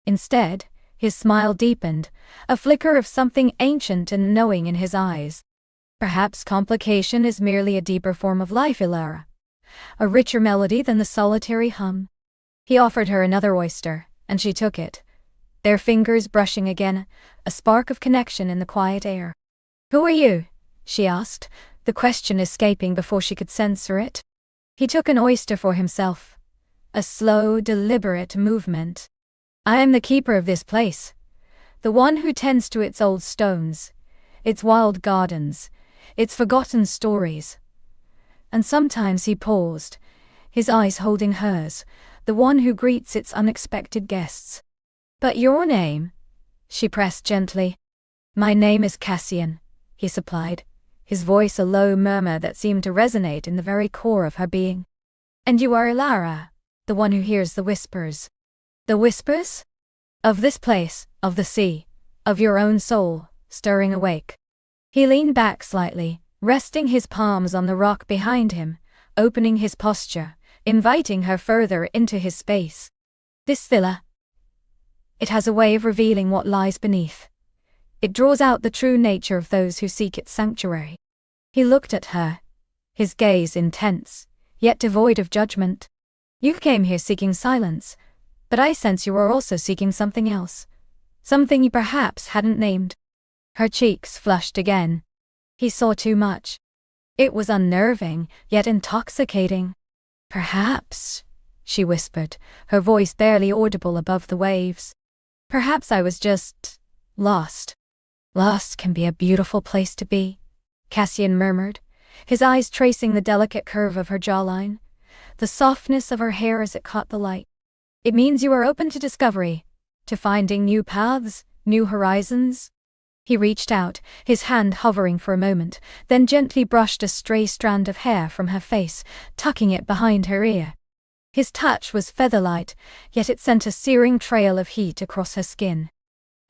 Instead, his smile deepened, a flicker of something ancient and knowing in his eyes. "Perhaps complication is merely a deeper form of life, Ilara. A richer melody than the solitary hum." He offered her another oyster, and she took it, their fingers brushing again, a spark of connection in the quiet air. "Who are you?" she asked, the question escaping before she could censor it. He took an oyster for himself. A slow, deliberate movement. "I am the keeper of this place, the one who tends to its old stones, its wild gardens, its forgotten stories." And sometimes he paused, his eyes holding hers, the one who greets its unexpected guests. "But your name?" she pressed gently. "My name is Cassian," he supplied, his voice a low murmur that seemed to resonate in the very core of her being. "And you are Ilara, the one who hears the whispers." "The whispers?" "Of this place, of the sea, of your own soul, stirring awake." He leaned back slightly, resting his palms on the rock behind him, opening his posture, inviting her further into his space. "This villa, it has a way of revealing what lies beneath. It draws out the true nature of those who seek its sanctuary." He looked at her, his gaze intense, yet devoid of judgment. "You came here seeking silence, but I sense you are also seeking something else. Something you perhaps hadn't named." Her cheeks flushed again. He saw too much. It was unnerving, yet intoxicating. "Perhaps," she whispered, her voice barely audible above the waves. "Perhaps I was just lost." "Lost can be a beautiful place to be," Cassian murmured, his eyes tracing the delicate curve of her jawline, the softness of her hair as it caught the light. "It means you are open to discovery, to finding new paths, new horizons." He reached out, his hand hovering for a moment, then gently brushed a stray strand of hair from her face, tucking it behind her ear. His touch was feather-light, yet it sent a searing trail of heat across her skin.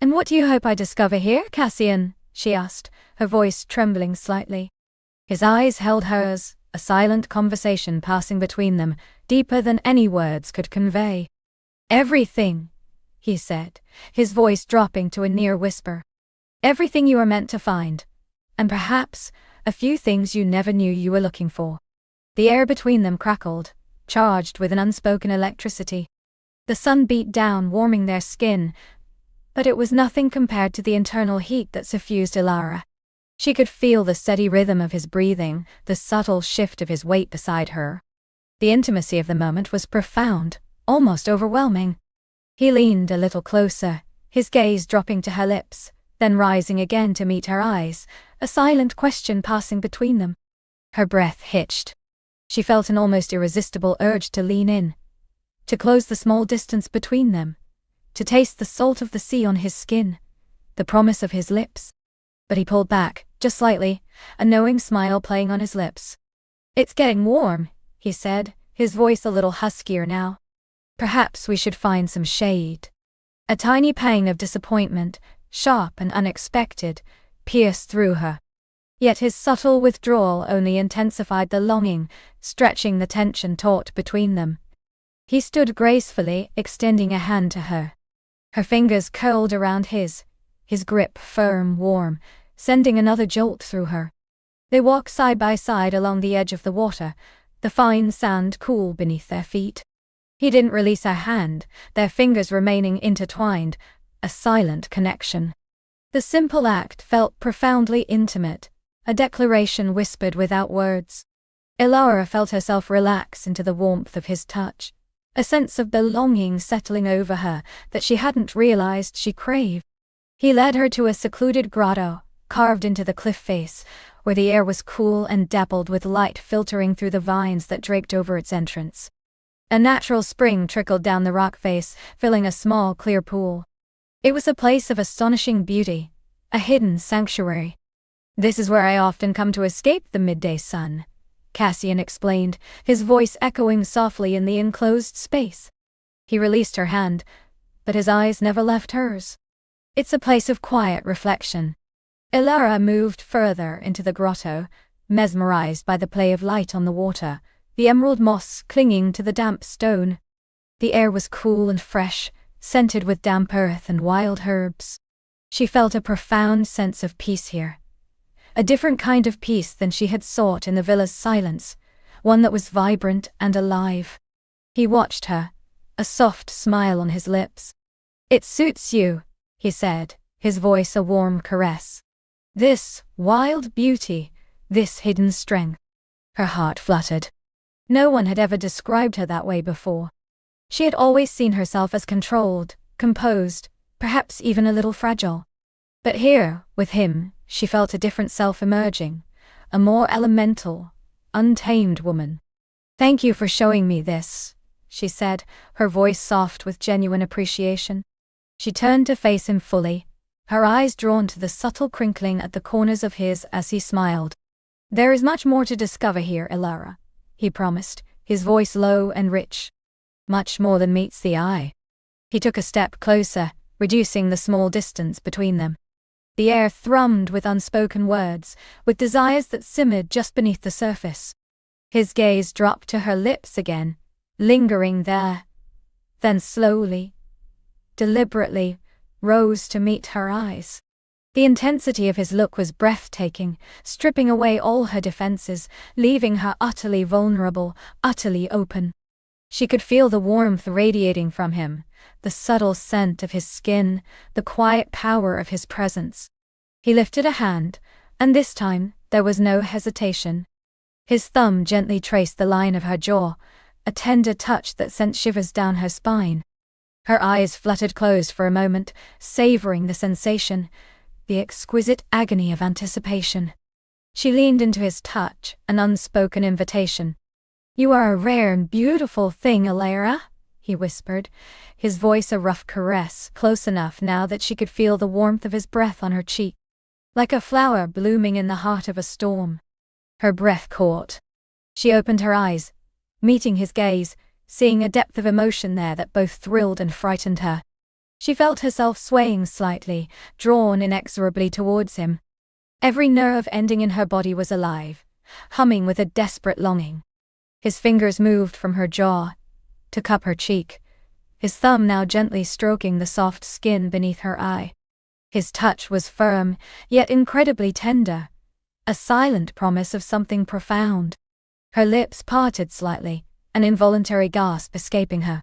"And what do you hope I discover here, Cassian?" she asked, her voice trembling slightly. His eyes held hers, a silent conversation passing between them, deeper than any words could convey. "Everything," he said, his voice dropping to a near whisper. "Everything you are meant to find. And perhaps a few things you never knew you were looking for." The air between them crackled, charged with an unspoken electricity. The sun beat down, warming their skin, but it was nothing compared to the internal heat that suffused Ilara. She could feel the steady rhythm of his breathing, the subtle shift of his weight beside her. The intimacy of the moment was profound, almost overwhelming. He leaned a little closer, his gaze dropping to her lips, then rising again to meet her eyes, a silent question passing between them. Her breath hitched. She felt an almost irresistible urge to lean in, to close the small distance between them, to taste the salt of the sea on his skin, the promise of his lips. But he pulled back, just slightly, a knowing smile playing on his lips. "It's getting warm," he said, his voice a little huskier now. "Perhaps we should find some shade." A tiny pang of disappointment, sharp and unexpected, pierced through her. Yet his subtle withdrawal only intensified the longing, stretching the tension taut between them. He stood gracefully, extending a hand to her. Her fingers curled around his grip firm, warm, sending another jolt through her. They walked side by side along the edge of the water, the fine sand cool beneath their feet. He didn't release her hand, their fingers remaining intertwined, a silent connection. The simple act felt profoundly intimate, a declaration whispered without words. Ilara felt herself relax into the warmth of his touch, a sense of belonging settling over her that she hadn't realized she craved. He led her to a secluded grotto, carved into the cliff face, where the air was cool and dappled with light filtering through the vines that draped over its entrance. A natural spring trickled down the rock face, filling a small, clear pool. It was a place of astonishing beauty, a hidden sanctuary. "This is where I often come to escape the midday sun," Cassian explained, his voice echoing softly in the enclosed space. He released her hand, but his eyes never left hers. "It's a place of quiet reflection." Ilara moved further into the grotto, mesmerized by the play of light on the water, the emerald moss clinging to the damp stone. The air was cool and fresh, scented with damp earth and wild herbs. She felt a profound sense of peace here. A different kind of peace than she had sought in the villa's silence, one that was vibrant and alive. He watched her, a soft smile on his lips. "It suits you," he said, his voice a warm caress. "This wild beauty, this hidden strength." Her heart fluttered. No one had ever described her that way before. She had always seen herself as controlled, composed, perhaps even a little fragile. But here, with him, she felt a different self emerging, a more elemental, untamed woman. "Thank you for showing me this," she said, her voice soft with genuine appreciation. She turned to face him fully, her eyes drawn to the subtle crinkling at the corners of his as he smiled. "There is much more to discover here, Ilara," he promised, his voice low and rich. "Much more than meets the eye." He took a step closer, reducing the small distance between them. The air thrummed with unspoken words, with desires that simmered just beneath the surface. His gaze dropped to her lips again, lingering there, then slowly, deliberately, rose to meet her eyes. The intensity of his look was breathtaking, stripping away all her defenses, leaving her utterly vulnerable, utterly open. She could feel the warmth radiating from him, the subtle scent of his skin, the quiet power of his presence. He lifted a hand, and this time there was no hesitation. His thumb gently traced the line of her jaw, a tender touch that sent shivers down her spine. Her eyes fluttered closed for a moment, savoring the sensation, the exquisite agony of anticipation. She leaned into his touch, an unspoken invitation. "You are a rare and beautiful thing, Ilara," he whispered, his voice a rough caress, close enough now that she could feel the warmth of his breath on her cheek. Like a flower blooming in the heart of a storm. Her breath caught. She opened her eyes, meeting his gaze, seeing a depth of emotion there that both thrilled and frightened her. She felt herself swaying slightly, drawn inexorably towards him. Every nerve ending in her body was alive, humming with a desperate longing. His fingers moved from her jaw to cup her cheek, his thumb now gently stroking the soft skin beneath her eye. His touch was firm, yet incredibly tender, a silent promise of something profound. Her lips parted slightly, an involuntary gasp escaping her.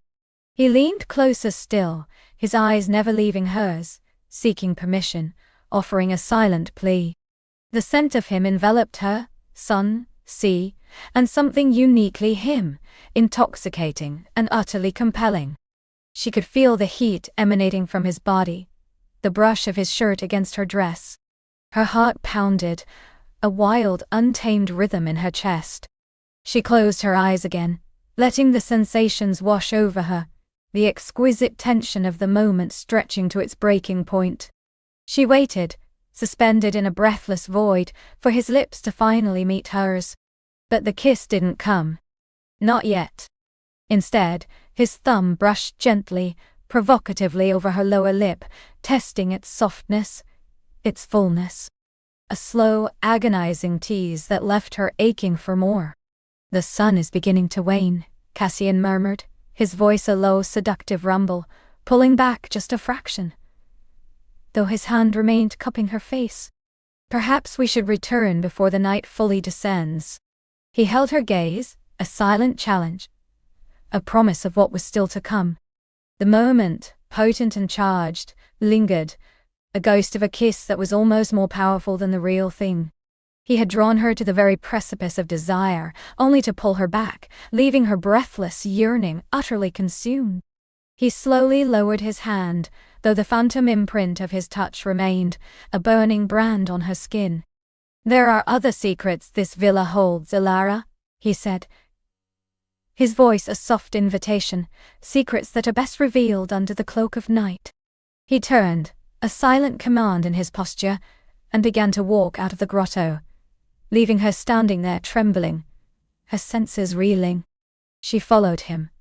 He leaned closer still, his eyes never leaving hers, seeking permission, offering a silent plea. The scent of him enveloped her, sun, sea, and something uniquely him, intoxicating and utterly compelling. She could feel the heat emanating from his body, the brush of his shirt against her dress. Her heart pounded, a wild, untamed rhythm in her chest. She closed her eyes again, letting the sensations wash over her, the exquisite tension of the moment stretching to its breaking point. She waited, suspended in a breathless void, for his lips to finally meet hers. But the kiss didn't come. Not yet. Instead, his thumb brushed gently, provocatively over her lower lip, testing its softness, its fullness. A slow, agonizing tease that left her aching for more. "The sun is beginning to wane," Cassian murmured, his voice a low, seductive rumble, pulling back just a fraction, though his hand remained cupping her face. Perhaps we should return before the night fully descends. He held her gaze, a silent challenge, a promise of what was still to come. The moment, potent and charged, lingered, a ghost of a kiss that was almost more powerful than the real thing. He had drawn her to the very precipice of desire, only to pull her back, leaving her breathless, yearning, utterly consumed. He slowly lowered his hand, though the phantom imprint of his touch remained, a burning brand on her skin. "There are other secrets this villa holds, Ilara," he said. His voice a soft invitation, secrets that are best revealed under the cloak of night. He turned, a silent command in his posture, and began to walk out of the grotto, leaving her standing there trembling, her senses reeling. She followed him,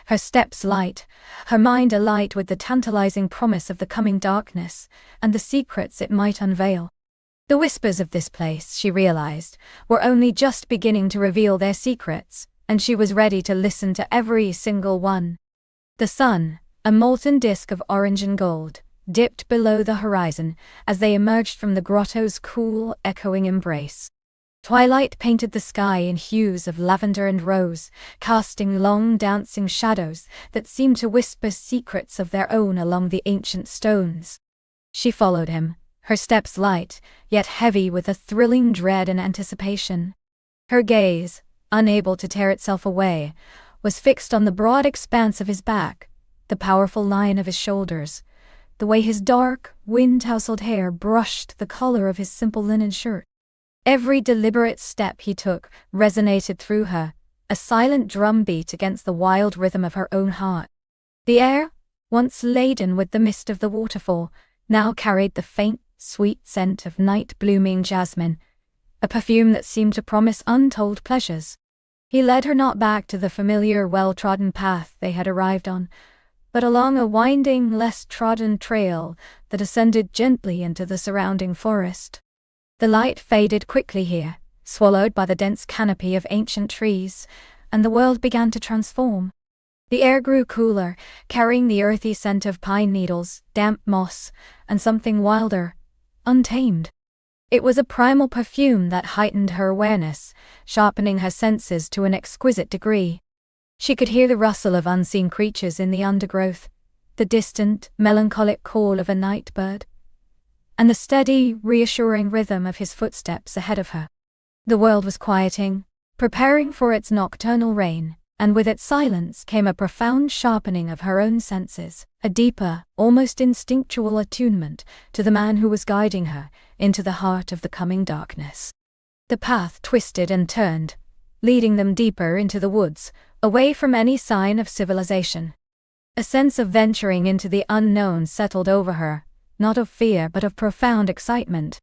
her steps light, her mind alight with the tantalizing promise of the coming darkness and the secrets it might unveil. The whispers of this place, she realized, were only just beginning to reveal their secrets, and she was ready to listen to every single one. The sun, a molten disk of orange and gold, dipped below the horizon as they emerged from the grotto's cool, echoing embrace. Twilight painted the sky in hues of lavender and rose, casting long dancing shadows that seemed to whisper secrets of their own along the ancient stones. She followed him, her steps light, yet heavy with a thrilling dread and anticipation. Her gaze, unable to tear itself away, was fixed on the broad expanse of his back, the powerful line of his shoulders, the way his dark, wind-tousled hair brushed the collar of his simple linen shirt. Every deliberate step he took resonated through her, a silent drumbeat against the wild rhythm of her own heart. The air, once laden with the mist of the waterfall, now carried the faint, sweet scent of night-blooming jasmine, a perfume that seemed to promise untold pleasures. He led her not back to the familiar, well-trodden path they had arrived on, but along a winding, less-trodden trail that ascended gently into the surrounding forest. The light faded quickly here, swallowed by the dense canopy of ancient trees, and the world began to transform. The air grew cooler, carrying the earthy scent of pine needles, damp moss, and something wilder, untamed. It was a primal perfume that heightened her awareness, sharpening her senses to an exquisite degree. She could hear the rustle of unseen creatures in the undergrowth, the distant, melancholic call of a night bird, and the steady, reassuring rhythm of his footsteps ahead of her. The world was quieting, preparing for its nocturnal reign, and with its silence came a profound sharpening of her own senses, a deeper, almost instinctual attunement to the man who was guiding her into the heart of the coming darkness. The path twisted and turned, leading them deeper into the woods, away from any sign of civilization. A sense of venturing into the unknown settled over her, not of fear but of profound excitement.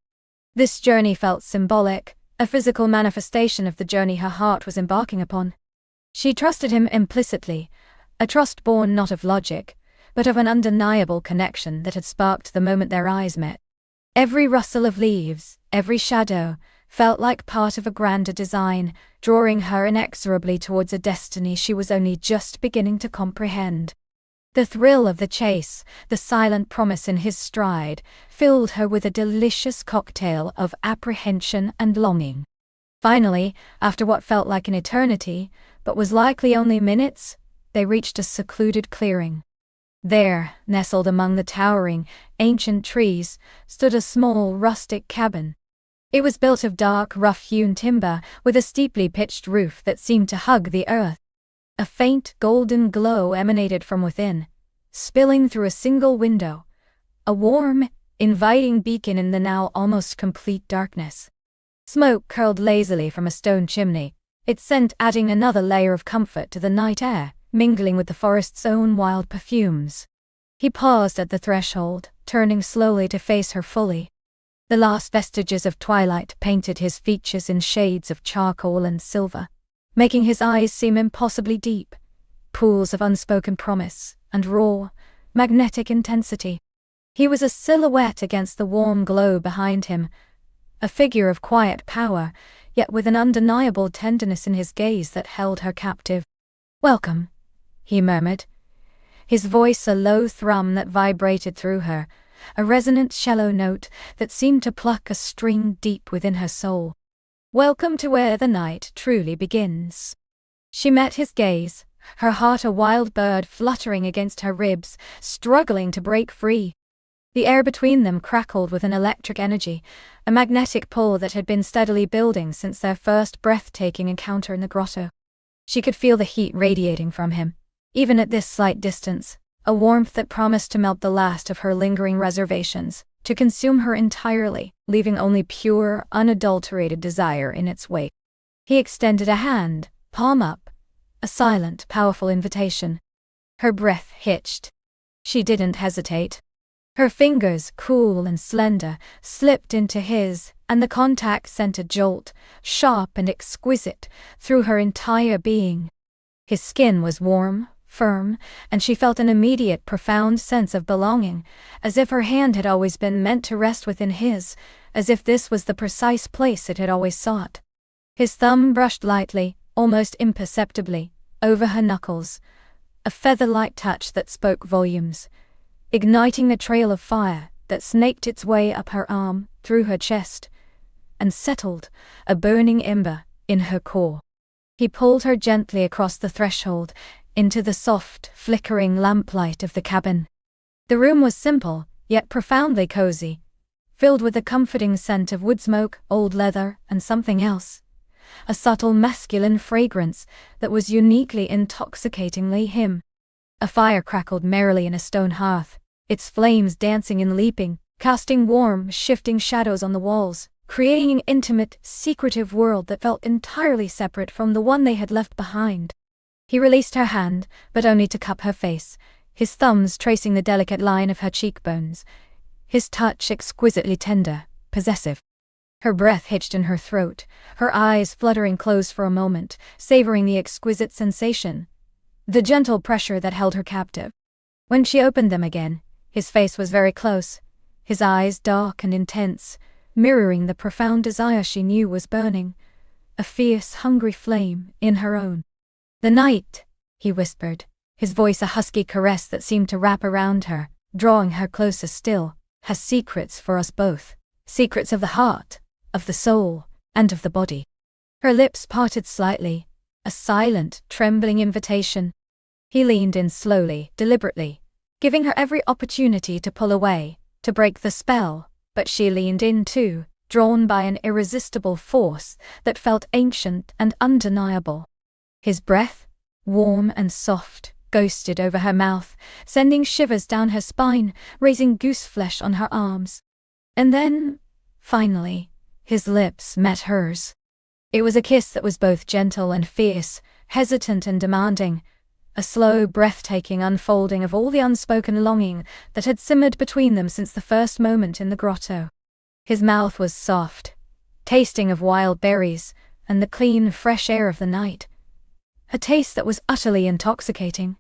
This journey felt symbolic, a physical manifestation of the journey her heart was embarking upon. She trusted him implicitly, a trust born not of logic, but of an undeniable connection that had sparked the moment their eyes met. Every rustle of leaves, every shadow, felt like part of a grander design, drawing her inexorably towards a destiny she was only just beginning to comprehend. The thrill of the chase, the silent promise in his stride, filled her with a delicious cocktail of apprehension and longing. Finally, after what felt like an eternity, but was likely only minutes, they reached a secluded clearing. There, nestled among the towering, ancient trees, stood a small, rustic cabin. It was built of dark, rough-hewn timber, with a steeply pitched roof that seemed to hug the earth. A faint, golden glow emanated from within, spilling through a single window, a warm, inviting beacon in the now almost complete darkness. Smoke curled lazily from a stone chimney, its scent adding another layer of comfort to the night air, mingling with the forest's own wild perfumes. He paused at the threshold, turning slowly to face her fully. The last vestiges of twilight painted his features in shades of charcoal and silver, making his eyes seem impossibly deep, pools of unspoken promise and raw, magnetic intensity. He was a silhouette against the warm glow behind him, a figure of quiet power, yet with an undeniable tenderness in his gaze that held her captive. "Welcome," he murmured, his voice a low thrum that vibrated through her, a resonant shallow note that seemed to pluck a string deep within her soul. "Welcome to where the night truly begins." She met his gaze, her heart a wild bird fluttering against her ribs, struggling to break free. The air between them crackled with an electric energy, a magnetic pull that had been steadily building since their first breathtaking encounter in the grotto. She could feel the heat radiating from him, even at this slight distance, a warmth that promised to melt the last of her lingering reservations, to consume her entirely, leaving only pure, unadulterated desire in its wake. He extended a hand, palm up, a silent, powerful invitation. Her breath hitched. She didn't hesitate. Her fingers, cool and slender, slipped into his, and the contact sent a jolt, sharp and exquisite, through her entire being. His skin was warm, firm, and she felt an immediate, profound sense of belonging, as if her hand had always been meant to rest within his, as if this was the precise place it had always sought. His thumb brushed lightly, almost imperceptibly, over her knuckles, a feather-light touch that spoke volumes, igniting a trail of fire that snaked its way up her arm, through her chest, and settled, a burning ember, in her core. He pulled her gently across the threshold, into the soft, flickering lamplight of the cabin. The room was simple, yet profoundly cozy, filled with a comforting scent of wood smoke, old leather, and something else. A subtle masculine fragrance that was uniquely intoxicatingly him. A fire crackled merrily in a stone hearth, its flames dancing and leaping, casting warm, shifting shadows on the walls, creating an intimate, secretive world that felt entirely separate from the one they had left behind. He released her hand, but only to cup her face, his thumbs tracing the delicate line of her cheekbones, his touch exquisitely tender, possessive. Her breath hitched in her throat, her eyes fluttering closed for a moment, savoring the exquisite sensation, the gentle pressure that held her captive. When she opened them again, his face was very close, his eyes dark and intense, mirroring the profound desire she knew was burning, a fierce, hungry flame in her own. "The night," he whispered, his voice a husky caress that seemed to wrap around her, drawing her closer still, "has secrets for us both, secrets of the heart, of the soul, and of the body." Her lips parted slightly, a silent, trembling invitation. He leaned in slowly, deliberately, giving her every opportunity to pull away, to break the spell, but she leaned in too, drawn by an irresistible force that felt ancient and undeniable. His breath, warm and soft, ghosted over her mouth, sending shivers down her spine, raising gooseflesh on her arms. And then, finally, his lips met hers. It was a kiss that was both gentle and fierce, hesitant and demanding, a slow, breathtaking unfolding of all the unspoken longing that had simmered between them since the first moment in the grotto. His mouth was soft, tasting of wild berries and the clean, fresh air of the night, a taste that was utterly intoxicating.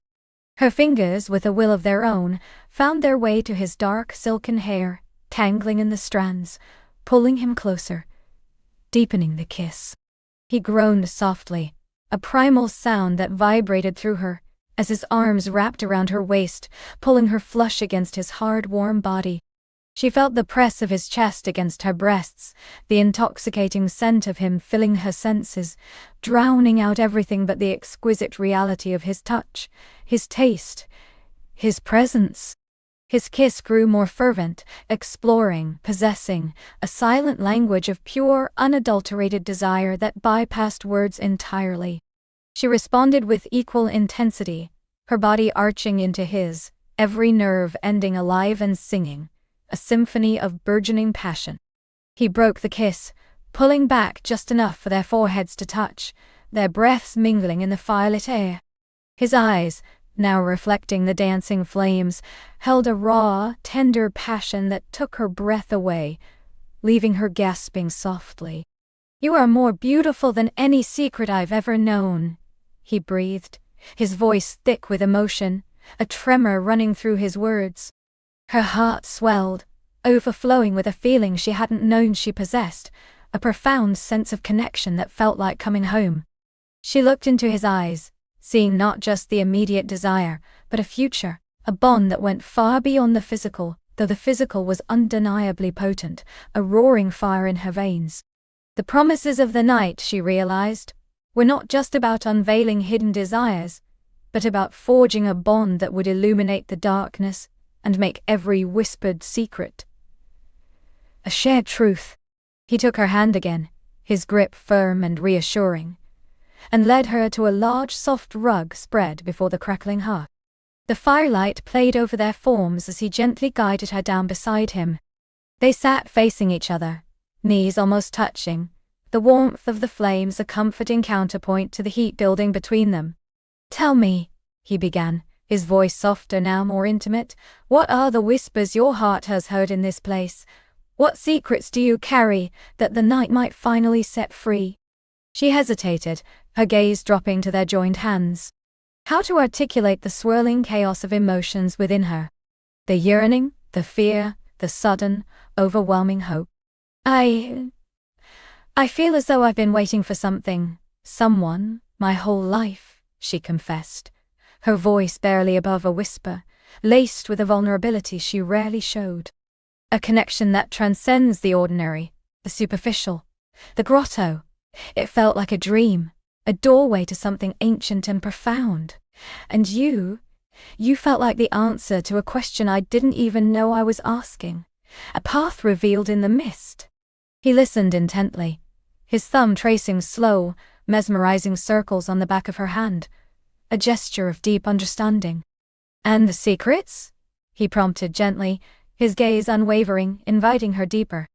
Her fingers, with a will of their own, found their way to his dark, silken hair, tangling in the strands, pulling him closer, deepening the kiss. He groaned softly, a primal sound that vibrated through her, as his arms wrapped around her waist, pulling her flush against his hard, warm body. She felt the press of his chest against her breasts, the intoxicating scent of him filling her senses, drowning out everything but the exquisite reality of his touch, his taste, his presence. His kiss grew more fervent, exploring, possessing, a silent language of pure, unadulterated desire that bypassed words entirely. She responded with equal intensity, her body arching into his, every nerve ending alive and singing, a symphony of burgeoning passion. He broke the kiss, pulling back just enough for their foreheads to touch, their breaths mingling in the firelit air. His eyes, now reflecting the dancing flames, held a raw, tender passion that took her breath away, leaving her gasping softly. "You are more beautiful than any secret I've ever known," he breathed, his voice thick with emotion, a tremor running through his words. Her heart swelled, overflowing with a feeling she hadn't known she possessed, a profound sense of connection that felt like coming home. She looked into his eyes, seeing not just the immediate desire, but a future, a bond that went far beyond the physical, though the physical was undeniably potent, a roaring fire in her veins. The promises of the night, she realized, were not just about unveiling hidden desires, but about forging a bond that would illuminate the darkness and make every whispered secret a shared truth. He took her hand again, his grip firm and reassuring, and led her to a large soft rug spread before the crackling hearth. The firelight played over their forms as he gently guided her down beside him. They sat facing each other, knees almost touching, the warmth of the flames a comforting counterpoint to the heat building between them. "Tell me," he began, his voice softer now, more intimate, "what are the whispers your heart has heard in this place? What secrets do you carry that the night might finally set free?" She hesitated, her gaze dropping to their joined hands. How to articulate the swirling chaos of emotions within her? The yearning, the fear, the sudden, overwhelming hope. I feel as though I've been waiting for something, someone, my whole life," she confessed, her voice barely above a whisper, laced with a vulnerability she rarely showed. A connection that transcends the ordinary, the superficial, the grotto. It felt like a dream, a doorway to something ancient and profound. And you felt like the answer to a question I didn't even know I was asking, a path revealed in the mist. He listened intently, his thumb tracing slow, mesmerizing circles on the back of her hand, a gesture of deep understanding. "And the secrets?" he prompted gently, his gaze unwavering, inviting her deeper.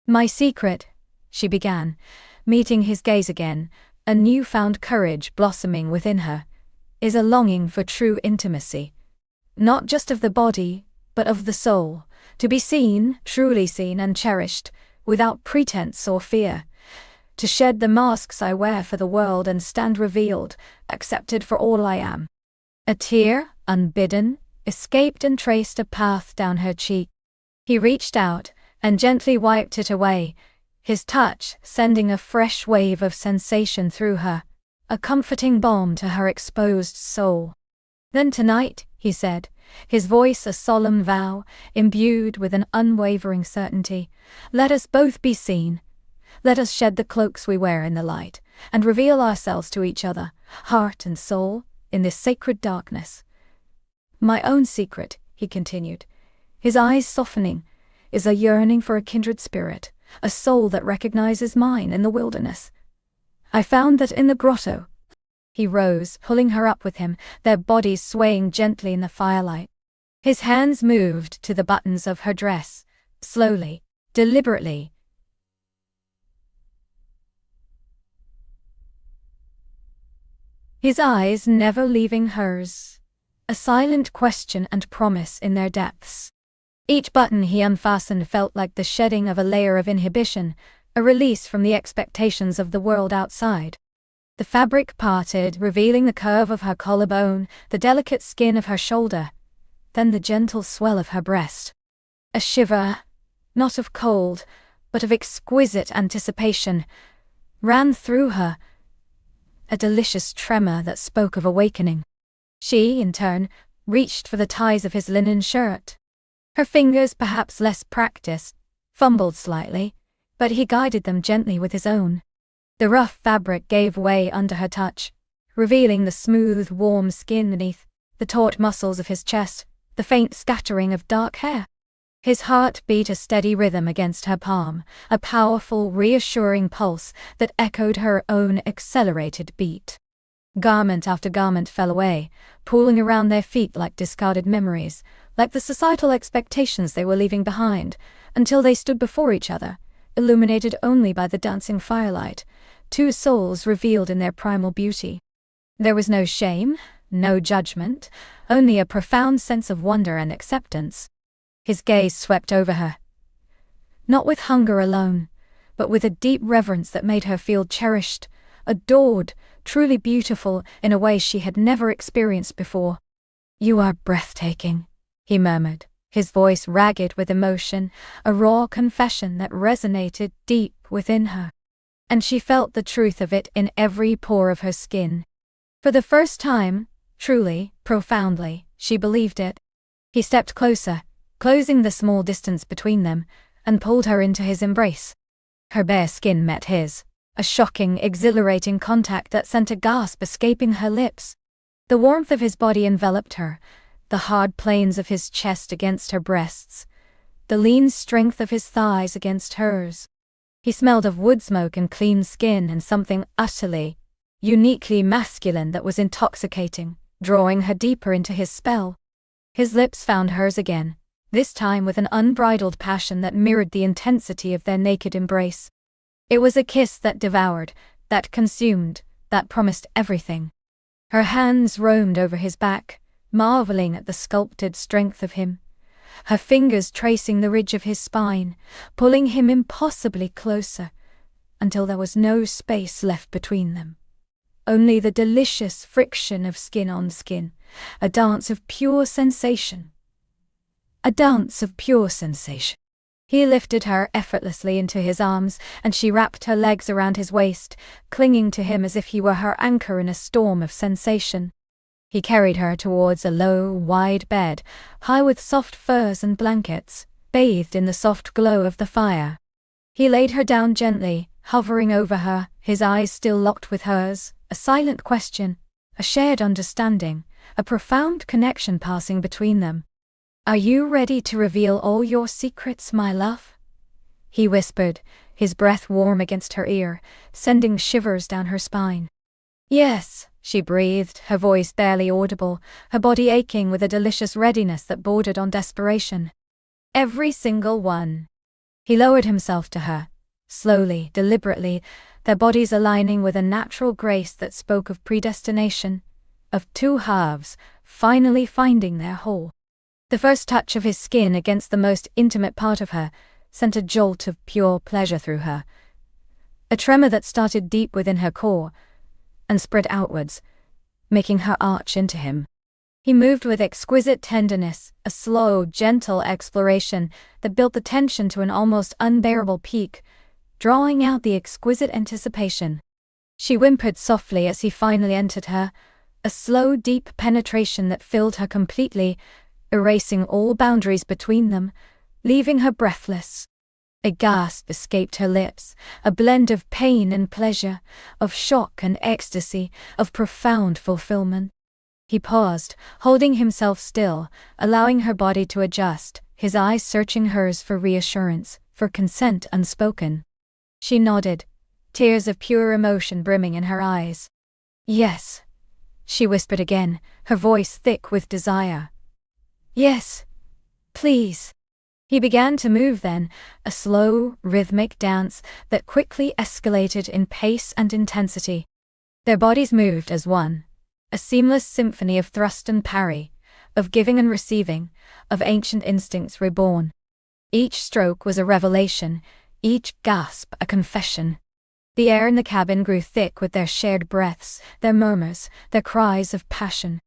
"My secret," she began, meeting his gaze again, a newfound courage blossoming within her, "is a longing for true intimacy. Not just of the body, but of the soul, to be seen, truly seen and cherished, without pretense or fear. To shed the masks I wear for the world and stand revealed, accepted for all I am." A tear, unbidden, escaped and traced a path down her cheek. He reached out and gently wiped it away, his touch sending a fresh wave of sensation through her, a comforting balm to her exposed soul. "Then tonight," he said, his voice a solemn vow, imbued with an unwavering certainty, "let us both be seen. Let us shed the cloaks we wear in the light, and reveal ourselves to each other, heart and soul, in this sacred darkness. My own secret," he continued, his eyes softening, "is a yearning for a kindred spirit, a soul that recognizes mine in the wilderness. I found that in the grotto." He rose, pulling her up with him, their bodies swaying gently in the firelight. His hands moved to the buttons of her dress, slowly, deliberately. His eyes never leaving hers, a silent question and promise in their depths. Each button he unfastened felt like the shedding of a layer of inhibition, a release from the expectations of the world outside. The fabric parted, revealing the curve of her collarbone, the delicate skin of her shoulder, then the gentle swell of her breast. A shiver, not of cold, but of exquisite anticipation, ran through her, a delicious tremor that spoke of awakening. She, in turn, reached for the ties of his linen shirt. Her fingers, perhaps less practiced, fumbled slightly, but he guided them gently with his own. The rough fabric gave way under her touch, revealing the smooth, warm skin beneath, the taut muscles of his chest, the faint scattering of dark hair. His heart beat a steady rhythm against her palm, a powerful, reassuring pulse that echoed her own accelerated beat. Garment after garment fell away, pooling around their feet like discarded memories, like the societal expectations they were leaving behind, until they stood before each other, illuminated only by the dancing firelight, two souls revealed in their primal beauty. There was no shame, no judgment, only a profound sense of wonder and acceptance. His gaze swept over her, not with hunger alone, but with a deep reverence that made her feel cherished, adored, truly beautiful in a way she had never experienced before. "You are breathtaking," he murmured, his voice ragged with emotion, a raw confession that resonated deep within her. And she felt the truth of it in every pore of her skin. For the first time, truly, profoundly, she believed it. He stepped closer, closing the small distance between them, and pulled her into his embrace. Her bare skin met his, a shocking, exhilarating contact that sent a gasp escaping her lips. The warmth of his body enveloped her, the hard planes of his chest against her breasts, the lean strength of his thighs against hers. He smelled of wood smoke and clean skin and something utterly, uniquely masculine that was intoxicating, drawing her deeper into his spell. His lips found hers again, this time with an unbridled passion that mirrored the intensity of their naked embrace. It was a kiss that devoured, that consumed, that promised everything. Her hands roamed over his back, marveling at the sculpted strength of him, her fingers tracing the ridge of his spine, pulling him impossibly closer, until there was no space left between them. Only the delicious friction of skin on skin, a dance of pure sensation. A dance of pure sensation. He lifted her effortlessly into his arms, and she wrapped her legs around his waist, clinging to him as if he were her anchor in a storm of sensation. He carried her towards a low, wide bed, high with soft furs and blankets, bathed in the soft glow of the fire. He laid her down gently, hovering over her, his eyes still locked with hers, a silent question, a shared understanding, a profound connection passing between them. "Are you ready to reveal all your secrets, my love?" he whispered, his breath warm against her ear, sending shivers down her spine. "Yes," she breathed, her voice barely audible, her body aching with a delicious readiness that bordered on desperation. "Every single one." He lowered himself to her, slowly, deliberately, their bodies aligning with a natural grace that spoke of predestination, of two halves, finally finding their whole. The first touch of his skin against the most intimate part of her sent a jolt of pure pleasure through her, a tremor that started deep within her core and spread outwards, making her arch into him. He moved with exquisite tenderness, a slow, gentle exploration that built the tension to an almost unbearable peak, drawing out the exquisite anticipation. She whimpered softly as he finally entered her, a slow, deep penetration that filled her completely, erasing all boundaries between them, leaving her breathless. A gasp escaped her lips, a blend of pain and pleasure, of shock and ecstasy, of profound fulfillment. He paused, holding himself still, allowing her body to adjust, his eyes searching hers for reassurance, for consent unspoken. She nodded, tears of pure emotion brimming in her eyes. "Yes," she whispered again, her voice thick with desire. "Yes, please." He began to move then, a slow, rhythmic dance that quickly escalated in pace and intensity. Their bodies moved as one, a seamless symphony of thrust and parry, of giving and receiving, of ancient instincts reborn. Each stroke was a revelation, each gasp a confession. The air in the cabin grew thick with their shared breaths, their murmurs, their cries of passion.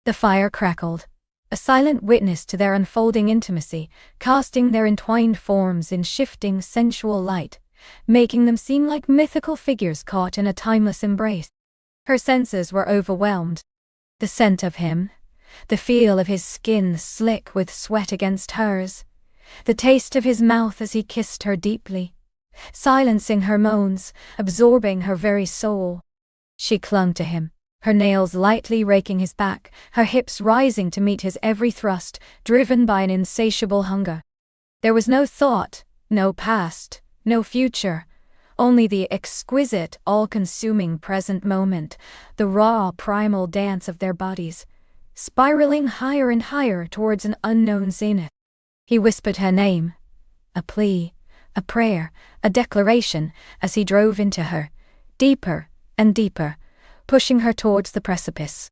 The fire crackled, a silent witness to their unfolding intimacy, casting their entwined forms in shifting, sensual light, making them seem like mythical figures caught in a timeless embrace. Her senses were overwhelmed. The scent of him, the feel of his skin slick with sweat against hers, the taste of his mouth as he kissed her deeply, silencing her moans, absorbing her very soul. She clung to him, her nails lightly raking his back, her hips rising to meet his every thrust, driven by an insatiable hunger. There was no thought, no past, no future, only the exquisite, all-consuming present moment, the raw, primal dance of their bodies, spiraling higher and higher towards an unknown zenith. He whispered her name, a plea, a prayer, a declaration, as he drove into her, deeper and deeper, pushing her towards the precipice.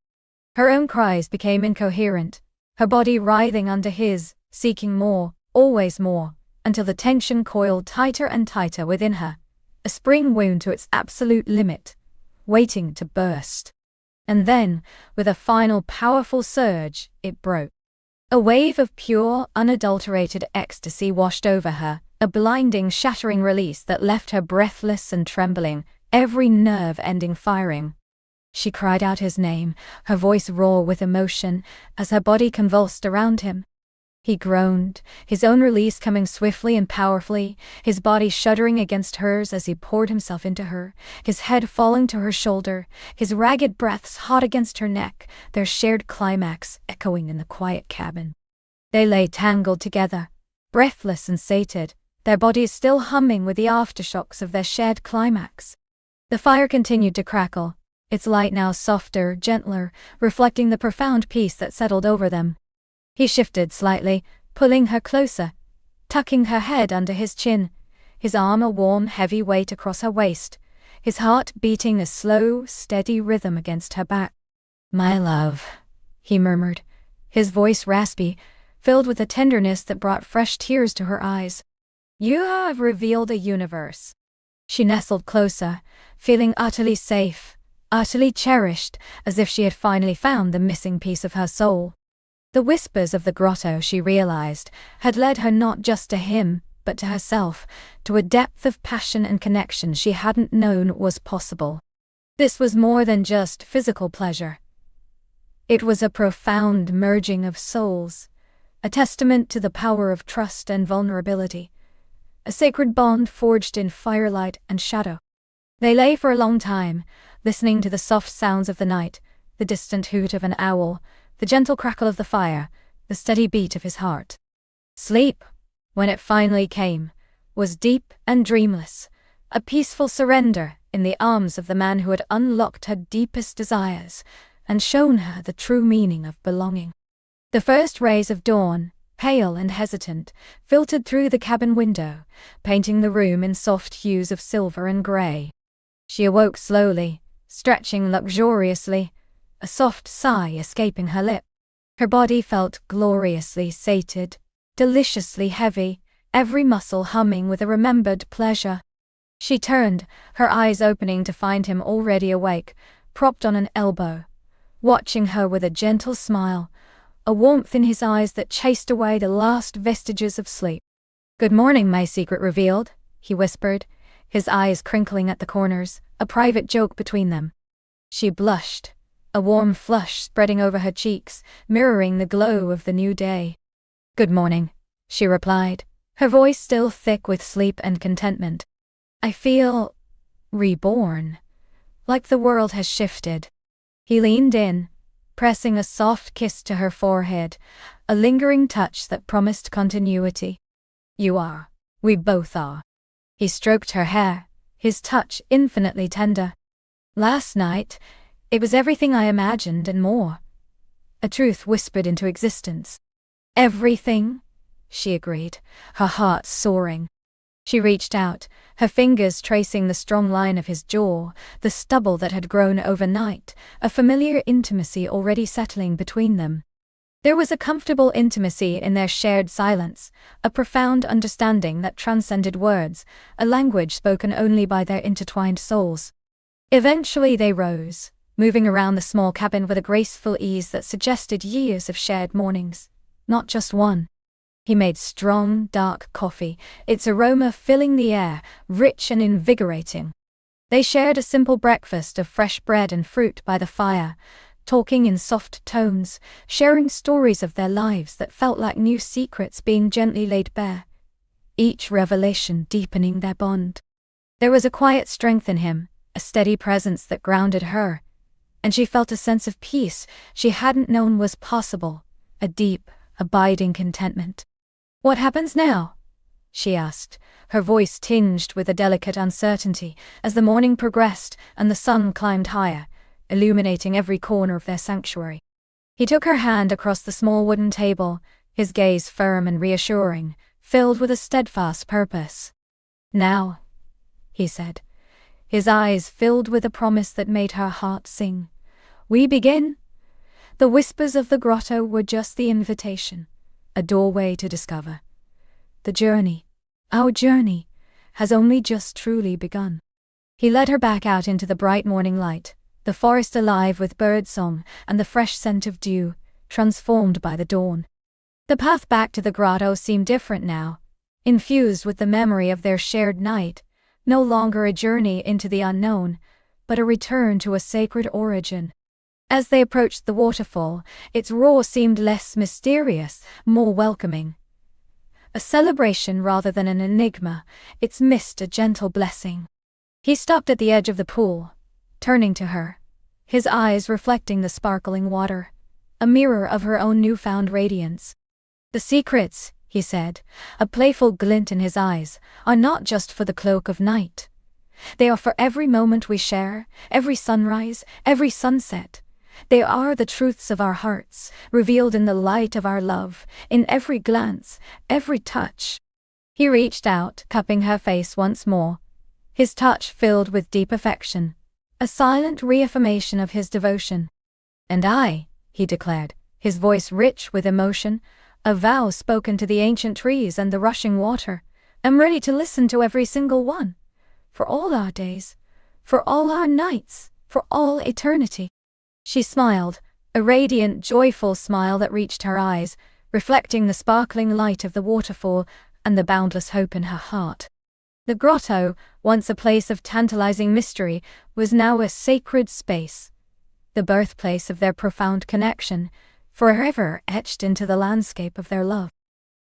Her own cries became incoherent, her body writhing under his, seeking more, always more, until the tension coiled tighter and tighter within her, a spring wound to its absolute limit, waiting to burst. And then, with a final powerful surge, it broke. A wave of pure, unadulterated ecstasy washed over her, a blinding, shattering release that left her breathless and trembling, every nerve ending firing. She cried out his name, her voice raw with emotion, as her body convulsed around him. He groaned, his own release coming swiftly and powerfully, his body shuddering against hers as he poured himself into her, his head falling to her shoulder, his ragged breaths hot against her neck, their shared climax echoing in the quiet cabin. They lay tangled together, breathless and sated, their bodies still humming with the aftershocks of their shared climax. The fire continued to crackle, its light now softer, gentler, reflecting the profound peace that settled over them. He shifted slightly, pulling her closer, tucking her head under his chin, his arm a warm, heavy weight across her waist, his heart beating a slow, steady rhythm against her back. "My love," he murmured, his voice raspy, filled with a tenderness that brought fresh tears to her eyes. "You have revealed a universe." She nestled closer, feeling utterly safe, utterly cherished, as if she had finally found the missing piece of her soul. The whispers of the grotto, she realized, had led her not just to him, but to herself, to a depth of passion and connection she hadn't known was possible. This was more than just physical pleasure. It was a profound merging of souls, a testament to the power of trust and vulnerability, a sacred bond forged in firelight and shadow. They lay for a long time, listening to the soft sounds of the night, the distant hoot of an owl, the gentle crackle of the fire, the steady beat of his heart. Sleep, when it finally came, was deep and dreamless, a peaceful surrender in the arms of the man who had unlocked her deepest desires and shown her the true meaning of belonging. The first rays of dawn, pale and hesitant, filtered through the cabin window, painting the room in soft hues of silver and gray. She awoke slowly, stretching luxuriously, a soft sigh escaping her lip. Her body felt gloriously sated, deliciously heavy, every muscle humming with a remembered pleasure. She turned, her eyes opening to find him already awake, propped on an elbow, watching her with a gentle smile, a warmth in his eyes that chased away the last vestiges of sleep. "Good morning, my secret revealed," he whispered, his eyes crinkling at the corners, a private joke between them. She blushed, a warm flush spreading over her cheeks, mirroring the glow of the new day. "Good morning," she replied, her voice still thick with sleep and contentment. "I feel reborn, like the world has shifted." He leaned in, pressing a soft kiss to her forehead, a lingering touch that promised continuity. "You are. We both are." He stroked her hair, his touch infinitely tender. "Last night, it was everything I imagined and more." A truth whispered into existence. "Everything?" she agreed, her heart soaring. She reached out, her fingers tracing the strong line of his jaw, the stubble that had grown overnight, a familiar intimacy already settling between them. There was a comfortable intimacy in their shared silence, a profound understanding that transcended words, a language spoken only by their intertwined souls. Eventually they rose, moving around the small cabin with a graceful ease that suggested years of shared mornings, not just one. He made strong, dark coffee, its aroma filling the air, rich and invigorating. They shared a simple breakfast of fresh bread and fruit by the fire, talking in soft tones, sharing stories of their lives that felt like new secrets being gently laid bare, each revelation deepening their bond. There was a quiet strength in him, a steady presence that grounded her, and she felt a sense of peace she hadn't known was possible, a deep, abiding contentment. "What happens now?" she asked, her voice tinged with a delicate uncertainty as the morning progressed and the sun climbed higher, illuminating every corner of their sanctuary. He took her hand across the small wooden table, his gaze firm and reassuring, filled with a steadfast purpose. "Now," he said, his eyes filled with a promise that made her heart sing. "We begin." The whispers of the grotto were just the invitation, a doorway to discover. The journey, our journey, has only just truly begun. He led her back out into the bright morning light, the forest alive with birdsong and the fresh scent of dew, transformed by the dawn. The path back to the grotto seemed different now, infused with the memory of their shared night, no longer a journey into the unknown, but a return to a sacred origin. As they approached the waterfall, its roar seemed less mysterious, more welcoming. A celebration rather than an enigma, its mist a gentle blessing. He stopped at the edge of the pool, turning to her, his eyes reflecting the sparkling water, a mirror of her own newfound radiance. The secrets, he said, a playful glint in his eyes, are not just for the cloak of night. They are for every moment we share, every sunrise, every sunset. They are the truths of our hearts, revealed in the light of our love, in every glance, every touch. He reached out, cupping her face once more, his touch filled with deep affection, a silent reaffirmation of his devotion. "And I," he declared, his voice rich with emotion, a vow spoken to the ancient trees and the rushing water, "am ready to listen to every single one, for all our days, for all our nights, for all eternity." She smiled, a radiant, joyful smile that reached her eyes, reflecting the sparkling light of the waterfall and the boundless hope in her heart. The grotto, once a place of tantalizing mystery, was now a sacred space, the birthplace of their profound connection, forever etched into the landscape of their love.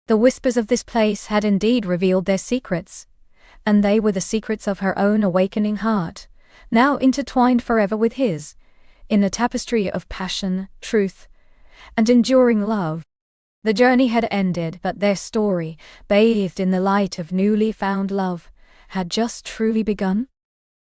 The whispers of this place had indeed revealed their secrets, and they were the secrets of her own awakening heart, now intertwined forever with his, in a tapestry of passion, truth, and enduring love. The journey had ended, but their story, bathed in the light of newly found love, had just truly begun.